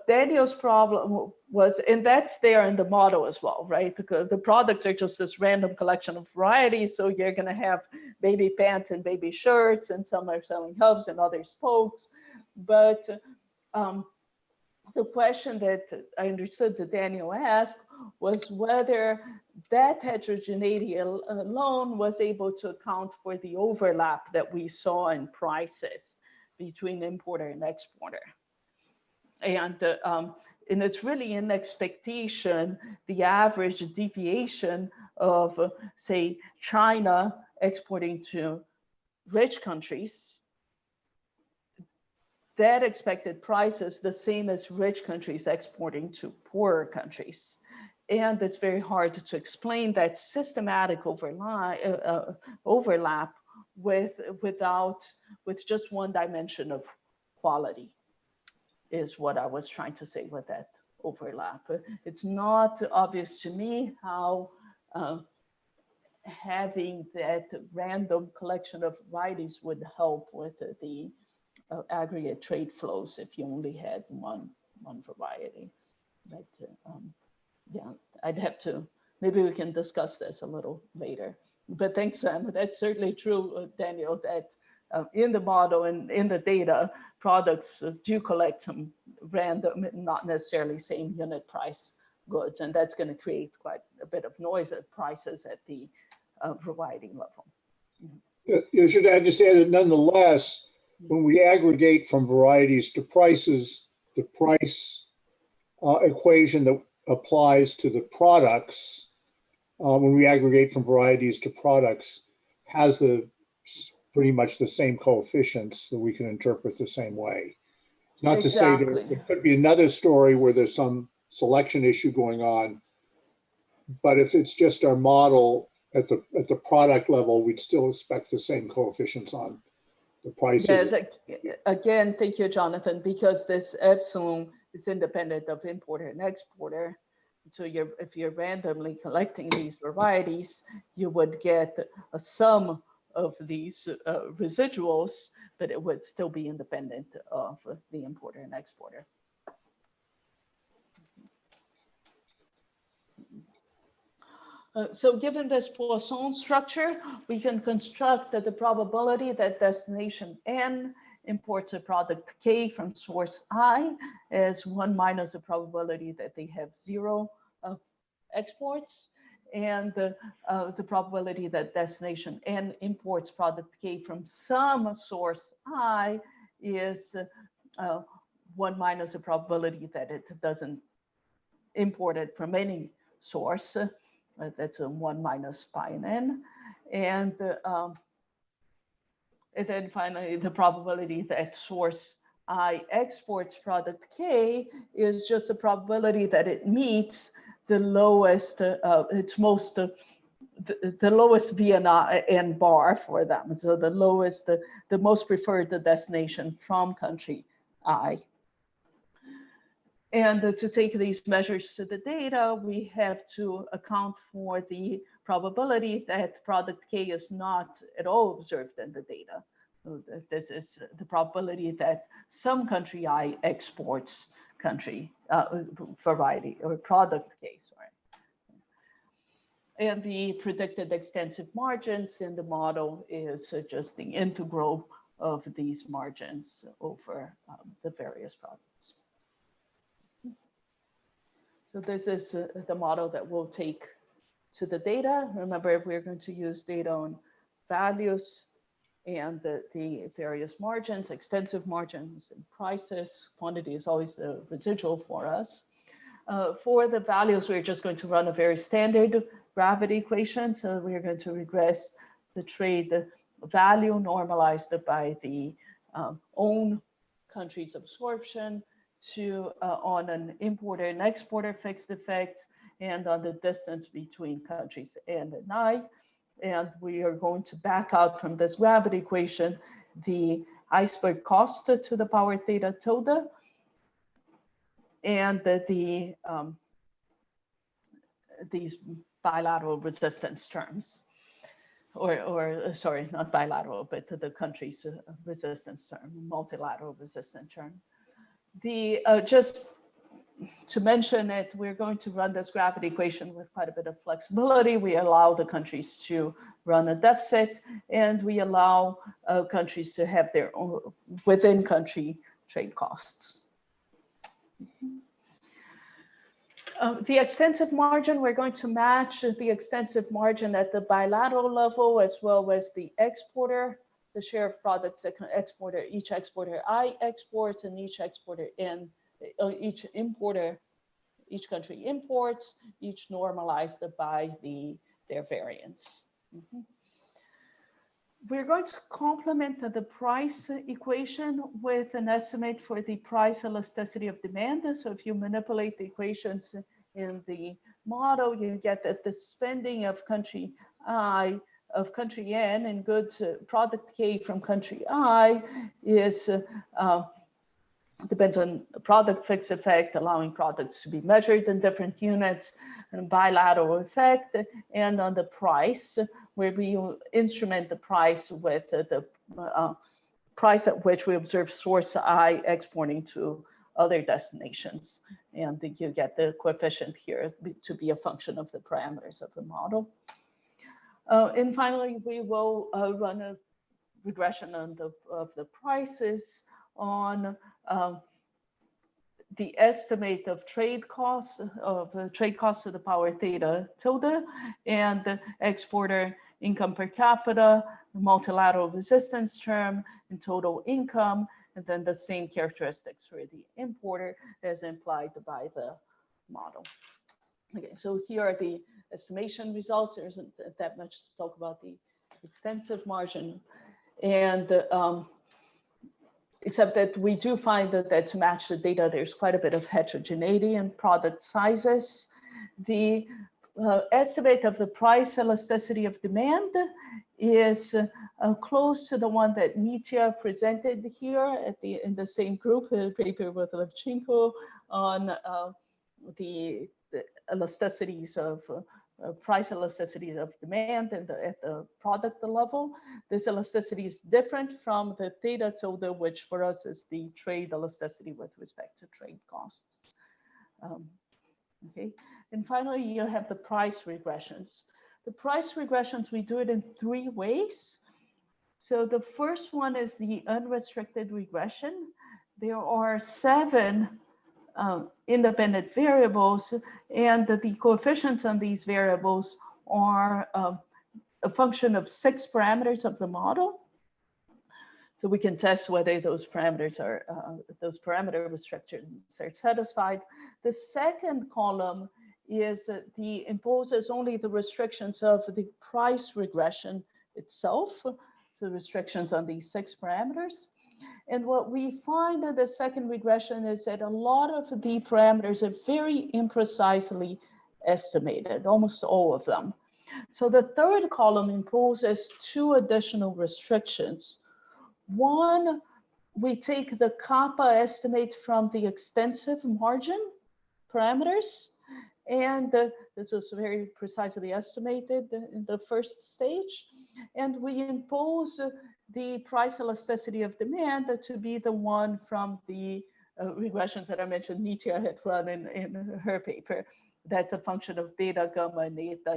Daniel's problem was, and that's there in the model as well, right? Because the products are just this random collection of varieties. So you're going to have baby pants and baby shirts, and some are selling hubs and other spokes. But the question that I understood that Daniel asked was whether that heterogeneity alone was able to account for the overlap that we saw in prices between importer and exporter. And it's really an expectation, the average deviation of, say, China exporting to rich countries, that expected price is the same as rich countries exporting to poorer countries. And it's very hard to explain that systematic overlap with just one dimension of quality, is what I was trying to say with that overlap. It's not obvious to me how having that random collection of varieties would help with the aggregate trade flows if you only had one variety. But yeah, I'd have to, maybe we can discuss this a little later. But thanks, Sam. That's certainly true, Daniel, that in the model and in the data, products do collect some random, not necessarily same unit price goods, and that's going to create quite a bit of noise at prices at the variety level. You should understand that nonetheless, when we aggregate from varieties to prices, the price equation that applies to the products, when we aggregate from varieties to products, has pretty much the same coefficients that we can interpret the same way. Not exactly. To say there could be another story where there's some selection issue going on, but if it's just our model at the product level, we'd still expect the same coefficients on the prices. Yes, again, thank you, Jonathan, because this epsilon is independent of importer and exporter. So if you're randomly collecting these varieties, you would get a sum of these residuals, but it would still be independent of the importer and exporter. So given this Poisson structure, we can construct the probability that destination N imports a product K from source I as 1 minus the probability that they have 0 exports, and the probability that destination N imports product K from some source I is 1 minus the probability that it doesn't import it from any source. That's a 1 minus pi n n. And then finally, the probability that source I exports product K is just the probability that it meets the lowest, the lowest V and N bar for them. So the lowest, the most preferred destination from country I. And to take these measures to the data, we have to account for the probability that product K is not at all observed in the data. So this is the probability that some country I exports country variety or product K, sorry. And the predicted extensive margins in the model is just the integral of these margins over the various products. So this is the model that we'll take to the data. Remember, we're going to use data on values and the various margins, extensive margins and prices. Quantity is always the residual for us. For the values, we're just going to run a very standard gravity equation. So we're going to regress the trade value normalized by the own country's absorption to on an importer and exporter fixed effects and on the distance between countries N and I. And we are going to back out from this gravity equation the iceberg cost to the power theta tilde and these bilateral resistance terms. Or sorry, not bilateral, but the country's resistance term, multilateral resistance term. Just to mention it, we're going to run this gravity equation with quite a bit of flexibility. We allow the countries to run a deficit, and we allow countries to have their own within country trade costs. The extensive margin, we're going to match the extensive margin at the bilateral level as well as the exporter, the share of products that each exporter I exports and each exporter N, each importer, each country imports, each normalized by their variance. We're going to complement the price equation with an estimate for the price elasticity of demand. So if you manipulate the equations in the model, you get that the spending of country I, of country N and goods product K from country I is depends on the product fixed effect, allowing products to be measured in different units, and bilateral effect, and on the price, where we instrument the price with the price at which we observe source I exporting to other destinations. And you get the coefficient here to be a function of the parameters of the model. And finally, we will run a regression of the prices on the estimate of trade costs to the power theta tilde and exporter income per capita, multilateral resistance term, and total income, and then the same characteristics for the importer as implied by the model. Okay, so here are the estimation results. There isn't that much to talk about the extensive margin, and except that we do find that to match the data, there's quite a bit of heterogeneity in product sizes. The estimate of the price elasticity of demand is close to the one that Nitya presented here in the same group, a paper with Levchenko on the elasticities of price elasticities of demand and at the product level. This elasticity is different from the theta tilde, which for us is the trade elasticity with respect to trade costs. Okay, and finally, you have the price regressions. The price regressions, we do it in 3 ways. So the first one is the unrestricted regression. There are 7 independent variables, and the coefficients on these variables are a function of 6 parameters of the model. So we can test whether those parameters are, those parameter restrictions are satisfied. The second column is imposes only the restrictions of the price regression itself. So restrictions on these 6 parameters. And what we find in the second regression is that a lot of the parameters are very imprecisely estimated, almost all of them. So the third column imposes 2 additional restrictions. One, we take the kappa estimate from the extensive margin parameters, and this was very precisely estimated in the first stage. And we impose the price elasticity of demand to be the one from the regressions that I mentioned Nitya had run in her paper. That's a function of beta, gamma, and eta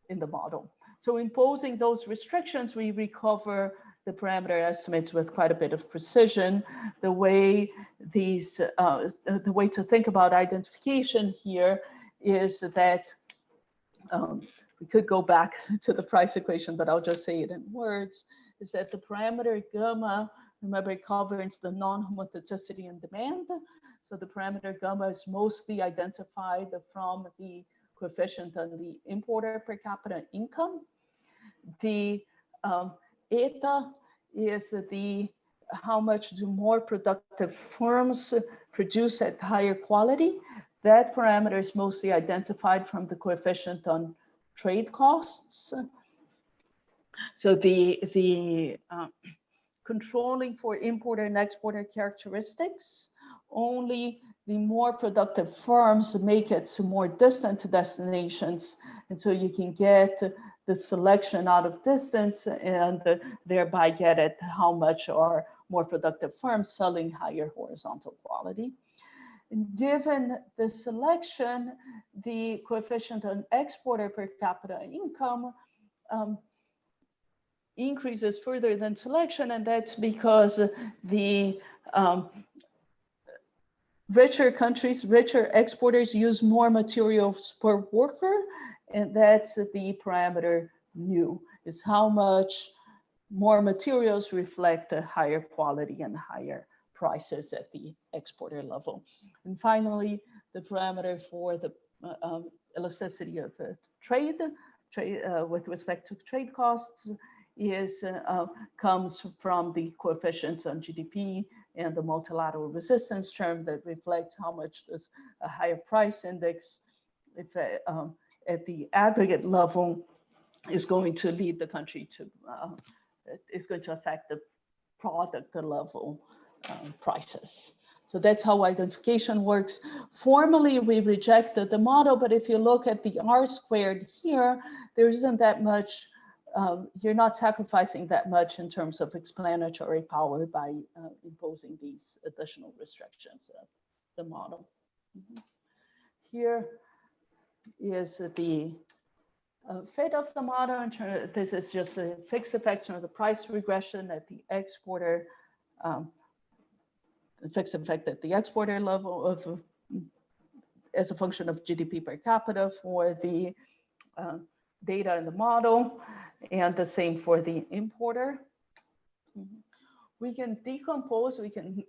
in the model. So imposing those restrictions, we recover the parameter estimates with quite a bit of precision. The way these, the way to think about identification here is that we could go back to the price equation, but I'll just say it in words, is that the parameter gamma, remember, it governs the non-homotheticity in demand. So the parameter gamma is mostly identified from the coefficient on the importer per capita income. The eta is how much do more productive firms produce at higher quality. That parameter is mostly identified from the coefficient on trade costs. So the controlling for importer and exporter characteristics, only the more productive firms make it to more distant destinations. And so you can get the selection out of distance and thereby get at how much are more productive firms selling higher horizontal quality. And given the selection, the coefficient on exporter per capita income increases further than selection, and that's because the richer countries, richer exporters use more materials per worker, and that's the parameter nu, is how much more materials reflect a higher quality and higher prices at the exporter level. And finally, the parameter for the elasticity of trade with respect to trade costs is comes from the coefficients on GDP and the multilateral resistance term that reflects how much this a higher price index if, at the aggregate level is going to lead the country to, is going to affect the product level prices. So that's how identification works. Formally, we rejected the model, but if you look at the R squared here, there isn't that much, you're not sacrificing that much in terms of explanatory power by imposing these additional restrictions of the model. Here is the fit of the model. This is just the fixed effects or the price regression at the exporter, the fixed effect at the exporter level of as a function of GDP per capita for the data in the model, and the same for the importer. We can decompose, we can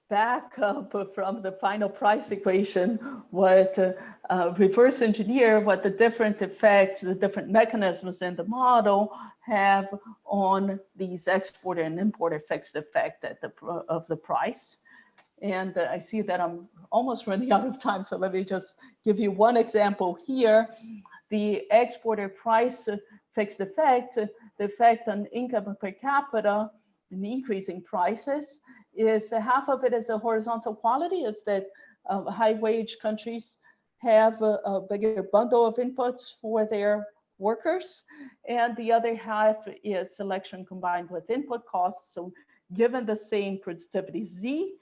back up from the final price equation, what reverse engineer what the different effects, the different mechanisms in the model have on these exporter and importer fixed effect at of the price. And I see that I'm almost running out of time, so let me just give you one example here. The exporter price fixed effect, the effect on income per capita in increasing prices is half of it is a horizontal quality, is that high wage countries have a bigger bundle of inputs for their workers, and the other half is selection combined with input costs. So given the same productivity Z,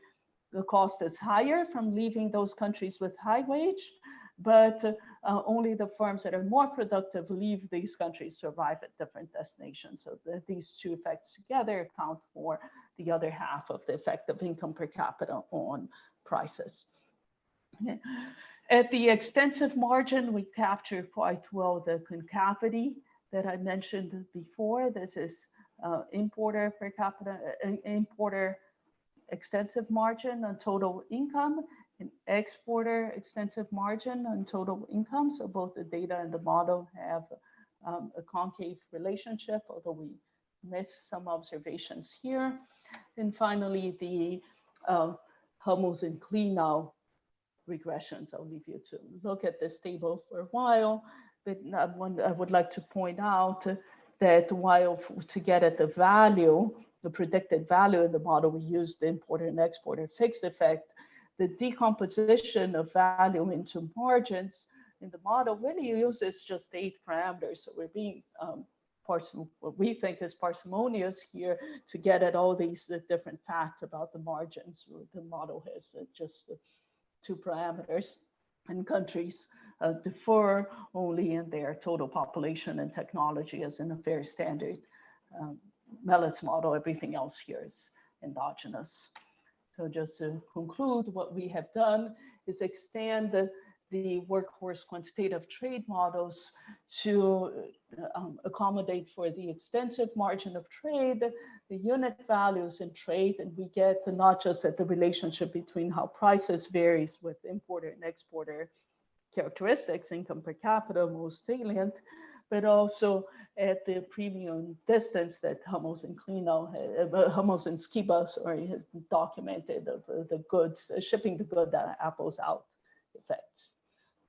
the cost is higher from leaving those countries with high wage, but only the firms that are more productive leave these countries to arrive at different destinations. So these two effects together account for the other half of the effect of income per capita on prices. At the extensive margin, we capture quite well the concavity that I mentioned before. This is importer per capita, importer extensive margin on total income, and exporter extensive margin on total income. So both the data and the model have a concave relationship, although we miss some observations here. And finally, the Hummels and Klenow regressions. I'll leave you to look at this table for a while, but I would like to point out that while to get at the value, the predicted value in the model, we used the importer and exporter fixed effect. The decomposition of value into margins in the model really uses just 8 parameters. So we're being what we think is parsimonious here to get at all these different facts about the margins. The model has just 2 parameters, and countries differ only in their total population and technology, as in a very standard Mellett's model. Everything else here is endogenous. So just to conclude, what we have done is extend the workhorse quantitative trade models to accommodate for the extensive margin of trade, the unit values in trade, and we get not just at the relationship between how prices varies with importer and exporter characteristics, income per capita most salient, but also at the premium distance that Hummels and Klenow, Hummels and Skiba, sorry, has documented of the goods, shipping the good apples out effects.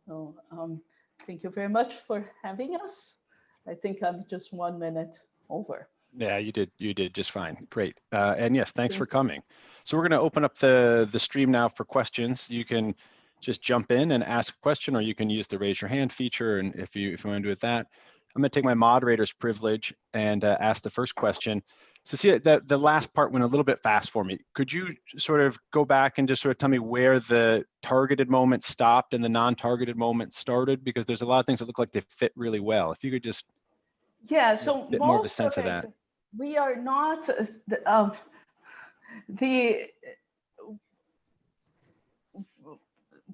So thank you very much for having us. I think I'm just 1 minute over. Yeah, you did just fine. Great. And yes, thanks for coming. So we're going to open up the stream now for questions. You can just jump in and ask a question, or you can use the raise your hand feature. And if you want to do it that, I'm going to take my moderator's privilege and ask the first question. Cecilia, the last part went a little bit fast for me. Could you sort of go back and just sort of tell me where the targeted moment stopped and the non-targeted moment started? Because there's a lot of things that look like they fit really well. If you could just so a bit more of a sense of that. We are not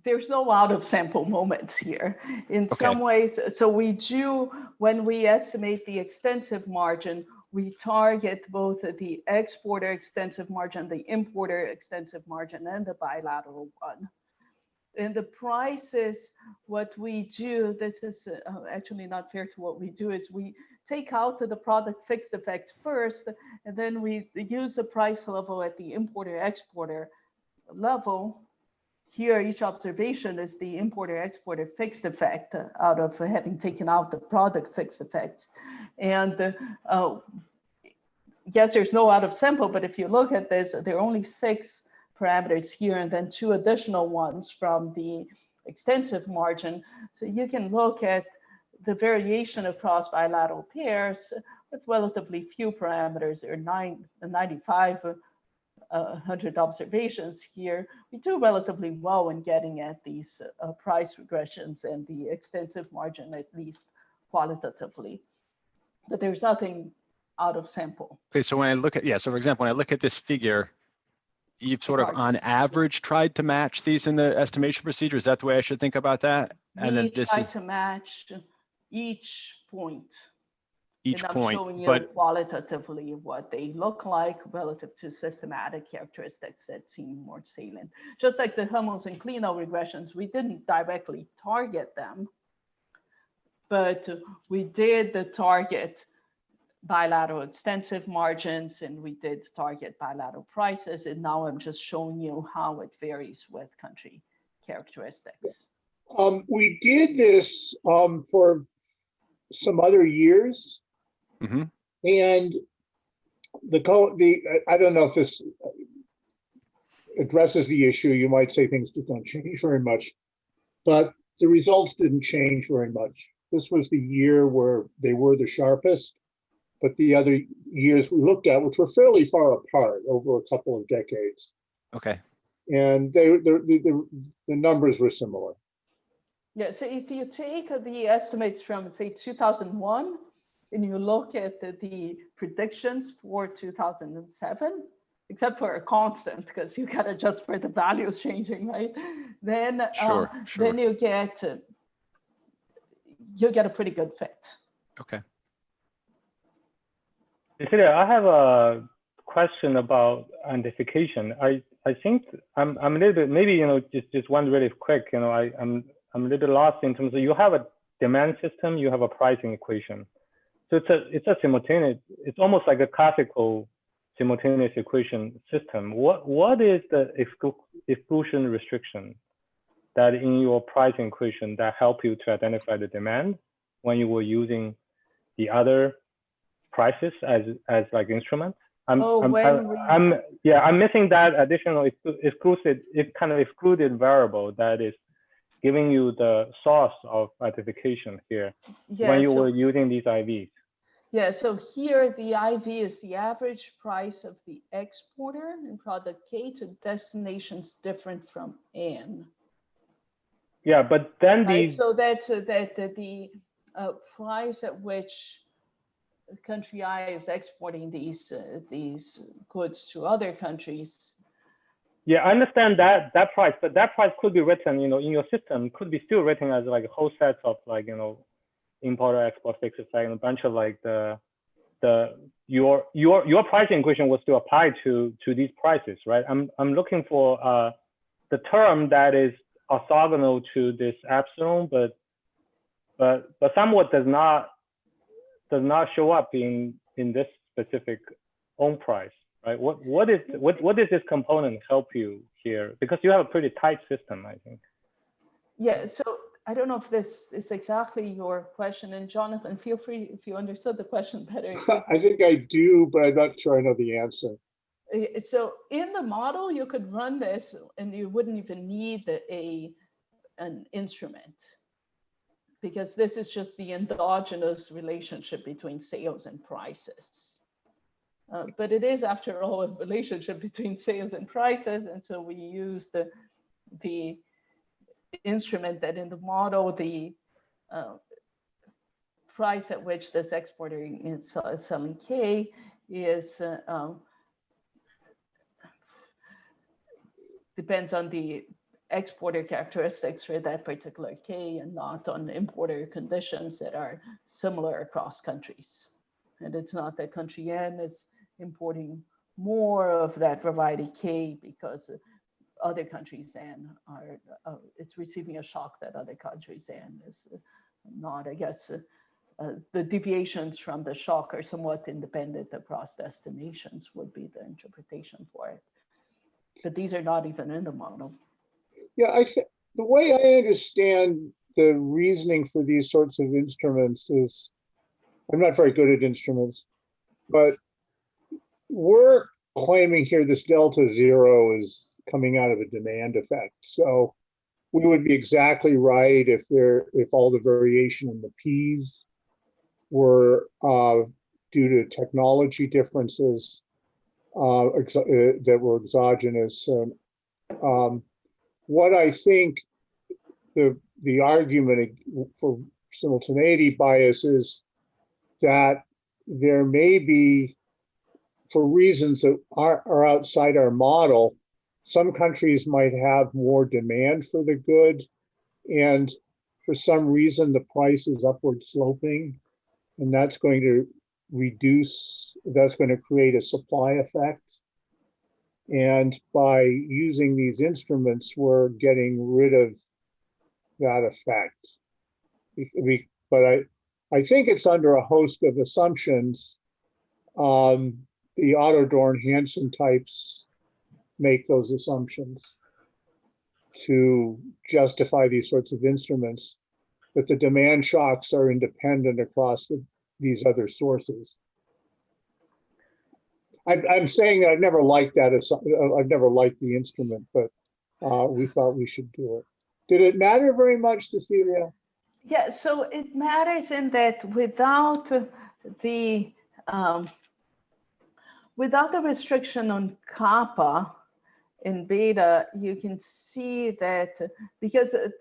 there's no out of sample moments here in some ways. So we do, when we estimate the extensive margin, we target both the exporter extensive margin, the importer extensive margin, and the bilateral one. In the prices, what we do, this is actually not fair to what we do, is we take out the product fixed effect first, and then we use the price level at the importer exporter level. Here, each observation is the importer-exporter fixed effect out of having taken out the product fixed effects. And yes, there's no out of sample, but if you look at this, there are only 6 parameters here and then 2 additional ones from the extensive margin. So you can look at the variation across bilateral pairs with relatively few parameters. There are 95 100 observations here. We do relatively well in getting at these price regressions and the extensive margin, at least qualitatively. But there's nothing out of sample. Okay, so when I look at, so for example, when I look at this figure, you've sort of on average tried to match these in the estimation procedure. Is that the way I should think about that? And then this try to match each point. Each and point, I'm showing you but qualitatively what they look like relative to systematic characteristics that seem more salient. Just like the Hummels and Klenow regressions, we didn't directly target them, but we did target bilateral extensive margins, and we did target bilateral prices. And now I'm just showing you how it varies with country characteristics. We did this for some other years, Mm-hmm. and I don't know if this addresses the issue. You might say things just don't change very much, but the results didn't change very much. This was the year where they were the sharpest, but the other years we looked at, which were fairly far apart over a couple of decades, Okay. and the numbers were similar. Yeah, so if you take the estimates from, say, 2001, and you look at the predictions for 2007, except for a constant, because you got to adjust for the values changing, right? Then, Sure. then you get a pretty good fit. Okay. Cecilia, I have a question about identification. I think I'm a little bit, maybe, just one really quick, I'm a little bit lost in terms of, you have a demand system, you have a pricing equation. So it's a simultaneous, it's almost like a classical simultaneous equation system. What is the exclusion restriction that in your pricing equation that help you to identify the demand when you were using the other prices as like instruments? I'm missing that additional excluded variable that is giving you the source of identification here when you were using these IVs. Yeah, so here the IV is the average price of the exporter in product K to destinations different from N. Yeah, but then so that's the price at which country I is exporting these goods to other countries. Yeah, I understand that price, but that price could be written, in your system, could be still written as like a whole set of like, importer export fixes, like a bunch of like your pricing equation will still apply to these prices, right? I'm looking for the term that is orthogonal to this epsilon, but somewhat does not show up in this specific own price, right? What does this component help you here? Because you have a pretty tight system, I think. Yeah, so I don't know if this is exactly your question, and Jonathan, feel free if you understood the question better. I think I do, but I'm not sure I know the answer. So in the model, you could run this and you wouldn't even need an instrument, because this is just the endogenous relationship between sales and prices. But it is, after all, a relationship between sales and prices, and so we use the instrument that in the model, the price at which this exporter is selling K is depends on the exporter characteristics for that particular K and not on importer conditions that are similar across countries. And it's not that country N is importing more of that variety K because other countries N are, it's receiving a shock that other countries N is not, I guess. The deviations from the shock are somewhat independent across destinations would be the interpretation for it. But these are not even in the model. Yeah, the way I understand the reasoning for these sorts of instruments is, I'm not very good at instruments, but we're claiming here this delta zero is coming out of a demand effect. So we would be exactly right if all the variation in the P's were due to technology differences that were exogenous. What I think the argument for simultaneity bias is that there may be, for reasons that are outside our model, some countries might have more demand for the good, and for some reason the price is upward sloping, and that's going to create a supply effect. And by using these instruments, we're getting rid of that effect. But I think it's under a host of assumptions the Otto-Dorn-Hansen types make those assumptions to justify these sorts of instruments, that the demand shocks are independent across these other sources. I'm saying that I've never liked that. I've never liked the instrument, but we thought we should do it. Did it matter very much, Cecilia? Yeah, so it matters in that without the restriction on kappa in beta, you can see that because you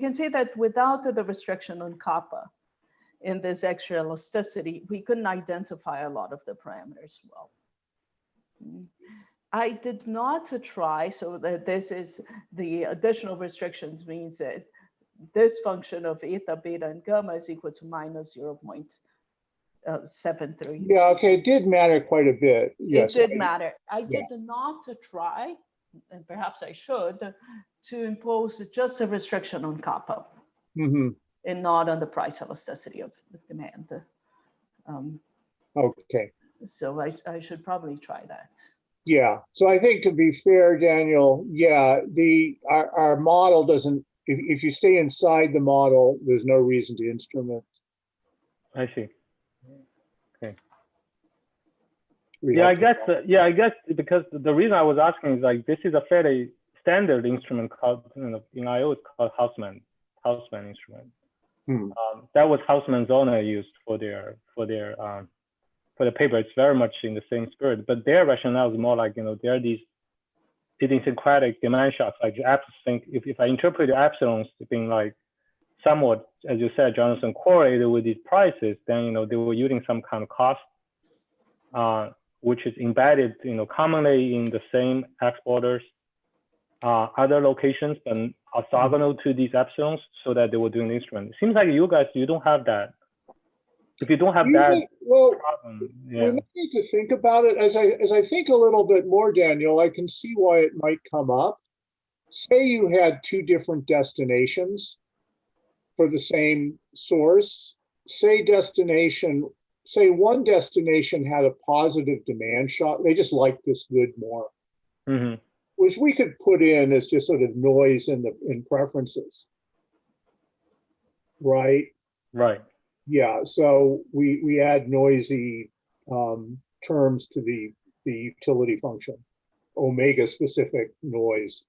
can see that without the restriction on kappa in this extra elasticity, we couldn't identify a lot of the parameters well. I did not try, so that this is the additional restrictions means that this function of eta, beta, and gamma is equal to minus 0.73. Yeah, okay, it did matter quite a bit. Yes, it did matter. I did not try, and perhaps I should, to impose just a restriction on kappa and not on the price elasticity of the demand. Okay. So I should probably try that. Yeah, so I think to be fair, Daniel, yeah, our model doesn't, if you stay inside the model, there's no reason to instrument. I see. Okay. Yeah, I guess because the reason I was asking is like, this is a fairly standard instrument called, in IO, it's called Hausmann instrument. That was Hausmann's owner used for the paper. It's very much in the same spirit, but their rationale is more like, there are these idiosyncratic demand shocks. Like if I interpret the epsilons being like somewhat, as you said, Jonathan, correlated with these prices, then they were using some kind of cost, which is embedded, commonly in the same X orders, other locations, and orthogonal to these epsilons, so that they were doing the instrument. It seems like you guys, you don't have that. If you don't have that problem, we need to think about it. As I think a little bit more, Daniel, I can see why it might come up. Say you had two different destinations for the same source. Say one destination had a positive demand shock. They just like this good more, which we could put in as just sort of noise in preferences, right? Right. Yeah, so we add noisy terms to the utility function, omega specific noise.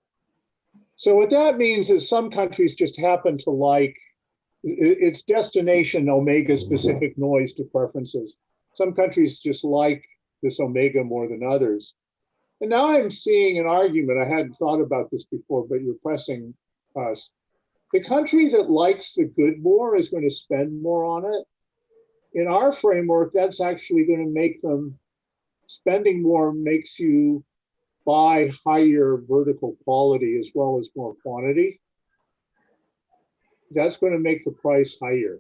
So what that means is some countries just happen to like its destination omega specific noise to preferences. Some countries just like this omega more than others. And now I'm seeing an argument. I hadn't thought about this before, but you're pressing us. The country that likes the good more is going to spend more on it. In our framework, that's actually going to make them, spending more makes you buy higher vertical quality as well as more quantity. That's going to make the price higher.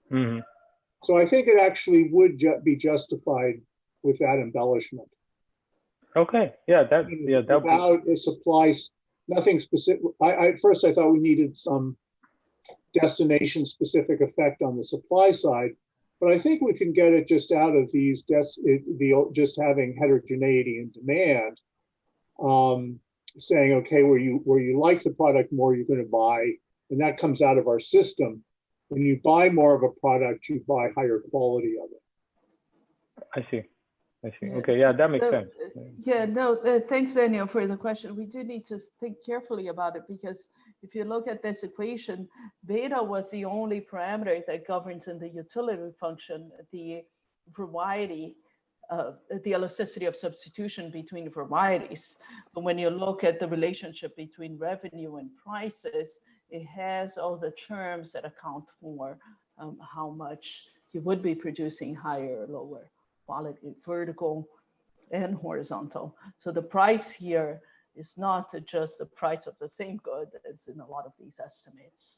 So I think it actually would be justified with that embellishment. Okay, that without a supply. Nothing specific. At first I thought we needed some destination specific effect on the supply side, but I think we can get it just out of these just having heterogeneity in demand, saying, okay, where you like the product more, you're going to buy, and that comes out of our system. When you buy more of a product, you buy higher quality of it. I see. Okay, that makes sense. Thanks, Daniel, for the question. We do need to think carefully about it, because if you look at this equation, beta was the only parameter that governs in the utility function the variety, the elasticity of substitution between varieties. But when you look at the relationship between revenue and prices, it has all the terms that account for how much you would be producing higher or lower quality, vertical and horizontal. So the price here is not just the price of the same good. It's in a lot of these estimates.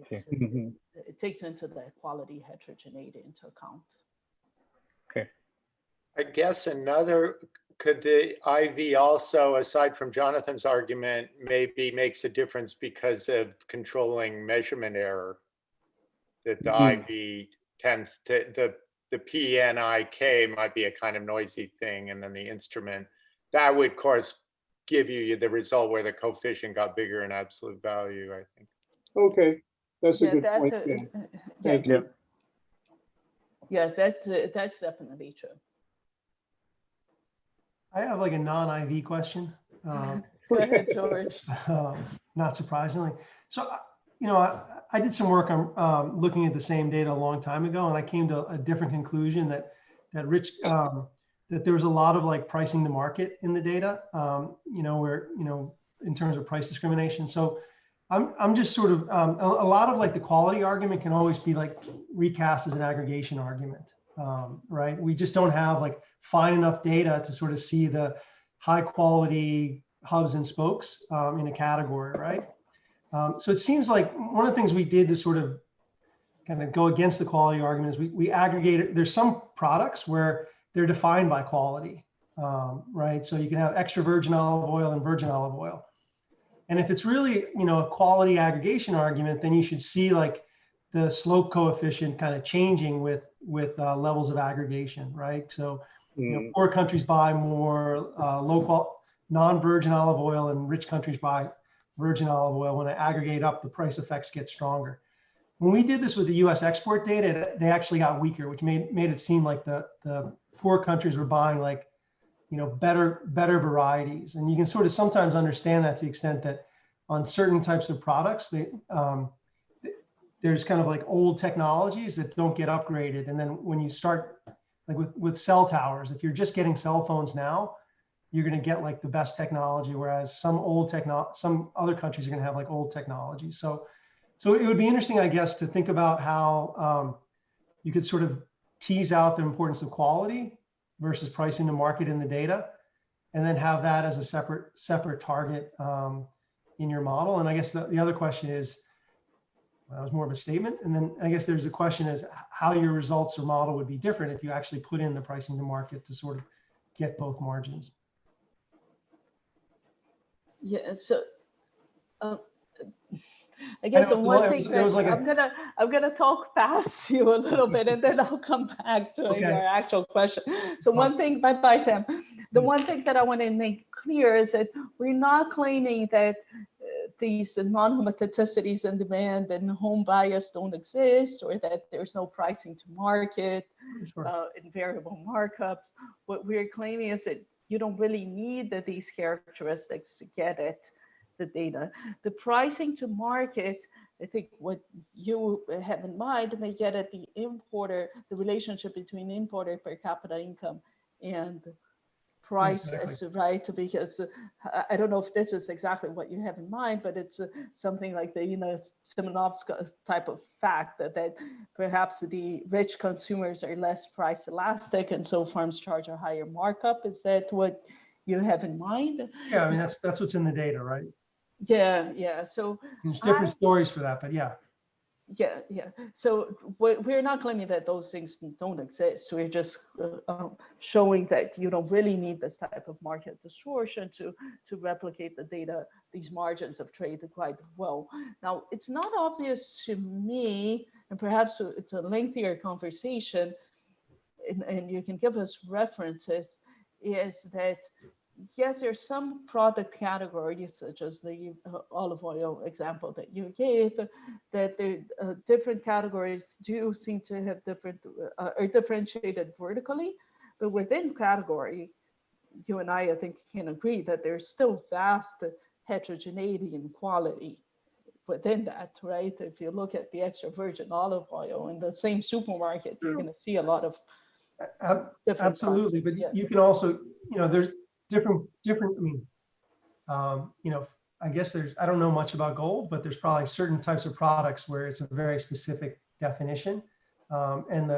It takes into the quality heterogeneity into account. Okay. I guess could the IV also, aside from Jonathan's argument, maybe makes a difference because of controlling measurement error, that the IV tends to, the PNIK might be a kind of noisy thing, and then the instrument, that would of course give you the result where the coefficient got bigger in absolute value, I think. Okay, that's a Yeah, good that, point. Yeah. yeah, Thank you. yes, that's definitely true. I have like a non-IV question. Go ahead, George. Not surprisingly. So, you know, I did some work on looking at the same data a long time ago, and I came to a different conclusion that that there was a lot of like pricing to market in the data, you know, where, you know, in terms of price discrimination. So I'm just sort of, a lot of like the quality argument can always be like recast as an aggregation argument, right? We just don't have like fine enough data to sort of see the high quality hubs and spokes in a category, right? So it seems like one of the things we did to sort of kind of go against the quality argument is we aggregated. There's some products where they're defined by quality, right? So you can have extra virgin olive oil and virgin olive oil. And if it's really, you know, a quality aggregation argument, then you should see like the slope coefficient kind of changing with levels of aggregation, right? So, you know, poor countries buy more non-virgin olive oil, and rich countries buy virgin olive oil. When I aggregate up, the price effects get stronger. When we did this with the U.S. export data, they actually got weaker, which made it seem like the poor countries were buying like, you know, better varieties. And you can sort of sometimes understand that to the extent that on certain types of products, there's kind of like old technologies that don't get upgraded. And then when you start like with cell towers, if you're just getting cell phones now, you're going to get like the best technology, whereas some other countries are going to have like old technology. So it would be interesting, I guess, to think about how you could sort of tease out the importance of quality versus pricing to market in the data, and then have that as a separate target in your model. And I guess the other question is, that was more of a statement. And then I guess there's a question is how your results or model would be different if you actually put in the pricing to market to sort of get both margins. Yeah, so I guess one thing that I'm gonna talk past you a little bit, and then I'll come back to your actual question. So one thing, bye Sam. The one thing that I want to make clear is that we're not claiming that these non-homotoxicities in demand and home bias don't exist, or that there's no pricing to market in variable markups. What we're claiming is that you don't really need these characteristics to get at the data. The pricing to market, I think what you have in mind may get at the importer, the relationship between importer per capita income and prices, right? Because I don't know if this is exactly what you have in mind, but it's something like the, you know, Simonovsky type of fact that perhaps the rich consumers are less price elastic, and so farms charge a higher markup. Is that what you have in mind? Yeah, I mean, that's what's in the data, right? Yeah. So there's different stories for that, but yeah. Yeah. So we're not claiming that those things don't exist. We're just showing that you don't really need this type of market distortion to replicate the data, these margins of trade quite well. Now, it's not obvious to me, and perhaps it's a lengthier conversation, and you can give us references, is that yes, there's some product categories, such as the olive oil example that you gave, that the different categories do seem to have are differentiated vertically, but within category, you and I think, can agree that there's still vast heterogeneity in quality within that, right? If you look at the extra virgin olive oil in the same supermarket, you're going to see a lot of different absolutely, concepts. but you can also, you know, there's different, I mean, you know, I guess I don't know much about gold, but there's probably certain types of products where it's a very specific definition, and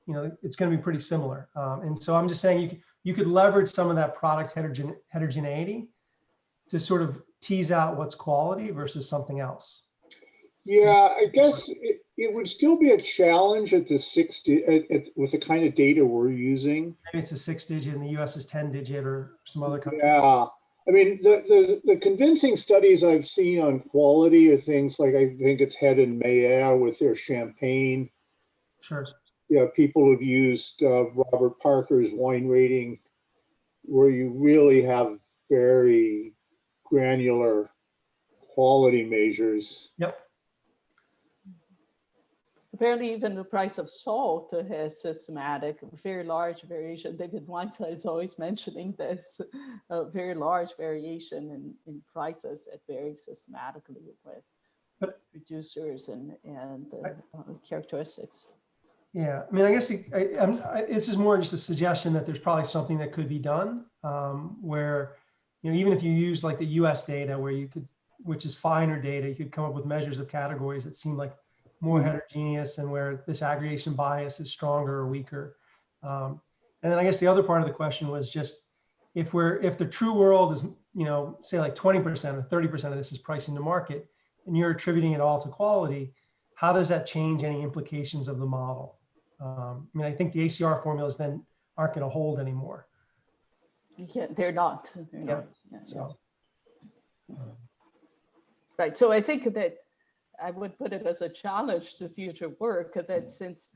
you know, it's going to be pretty similar. And so I'm just saying you could leverage some of that product heterogeneity to sort of tease out what's quality versus something else. Yeah, I guess it would still be a challenge at the with the kind of data we're using. Maybe it's a 6-digit and the US is 10-digit or some other country. Yeah, I mean, the convincing studies I've seen on quality are things like, I think it's Head and Mayer with their champagne. Sure. yeah, people have used Robert Parker's wine rating, where you really have very granular quality measures. Yep. Apparently, even the price of salt has systematic, very large variation. David Weinstein is always mentioning this very large variation in prices that vary systematically with producers and characteristics. Yeah, I mean, I guess this is more just a suggestion that there's probably something that could be done where, you know, even if you use like the US data where you could, which is finer data, you could come up with measures of categories that seem like more heterogeneous and where this aggregation bias is stronger or weaker. And then I guess the other part of the question was just if the true world is, you know, say like 20% or 30% of this is pricing to market and you're attributing it all to quality, how does that change any implications of the model? I mean, I think the ACR formulas then aren't going to hold anymore. Yeah, they're not. They're Yeah. not. Yeah, So, right. So I think that I would put it as a challenge to future work that since,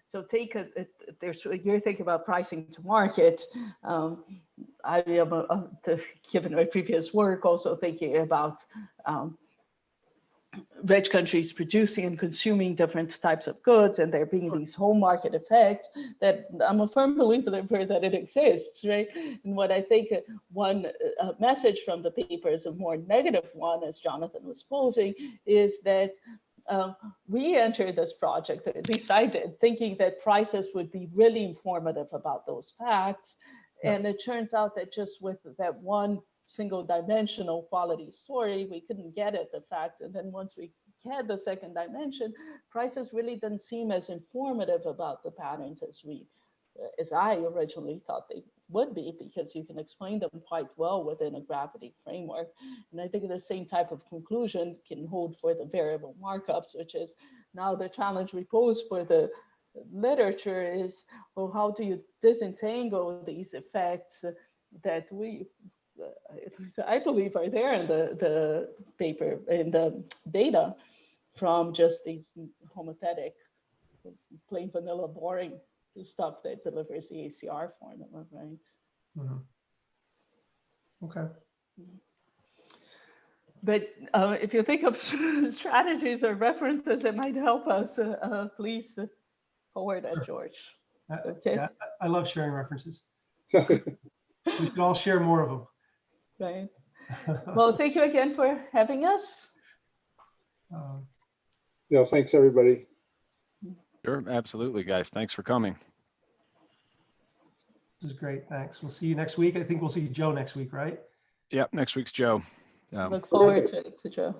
so take you're thinking about pricing to market. I am, given my previous work, also thinking about rich countries producing and consuming different types of goods, and there being these home market effects that I'm a firm believer that it exists, right? And what I think one message from the paper is a more negative one, as Jonathan was posing, is that we entered this project, at least I did, thinking that prices would be really informative about those facts. Yeah. And it turns out that just with that one single dimensional quality story, we couldn't get at the fact. And then once we had the second dimension, prices really didn't seem as informative about the patterns as I originally thought they would be, because you can explain them quite well within a gravity framework. And I think the same type of conclusion can hold for the variable markups, which is now the challenge we pose for the literature is, well, how do you disentangle these effects that I believe are there in the paper, in the data, from just these homothetic, plain vanilla, boring stuff that delivers the ACR formula, right? Mm-hmm. Okay. But if you think of strategies or references that might help us, please forward that, George. Okay. Yeah, I love sharing references. We should all share more of them. Right. Well, thank you again for having us. Yeah, thanks everybody. Sure, absolutely, guys. Thanks for coming. This is great. Thanks. We'll see you next week. I think we'll see Joe next week, right? Yep, next week's Joe. Look forward to Joe.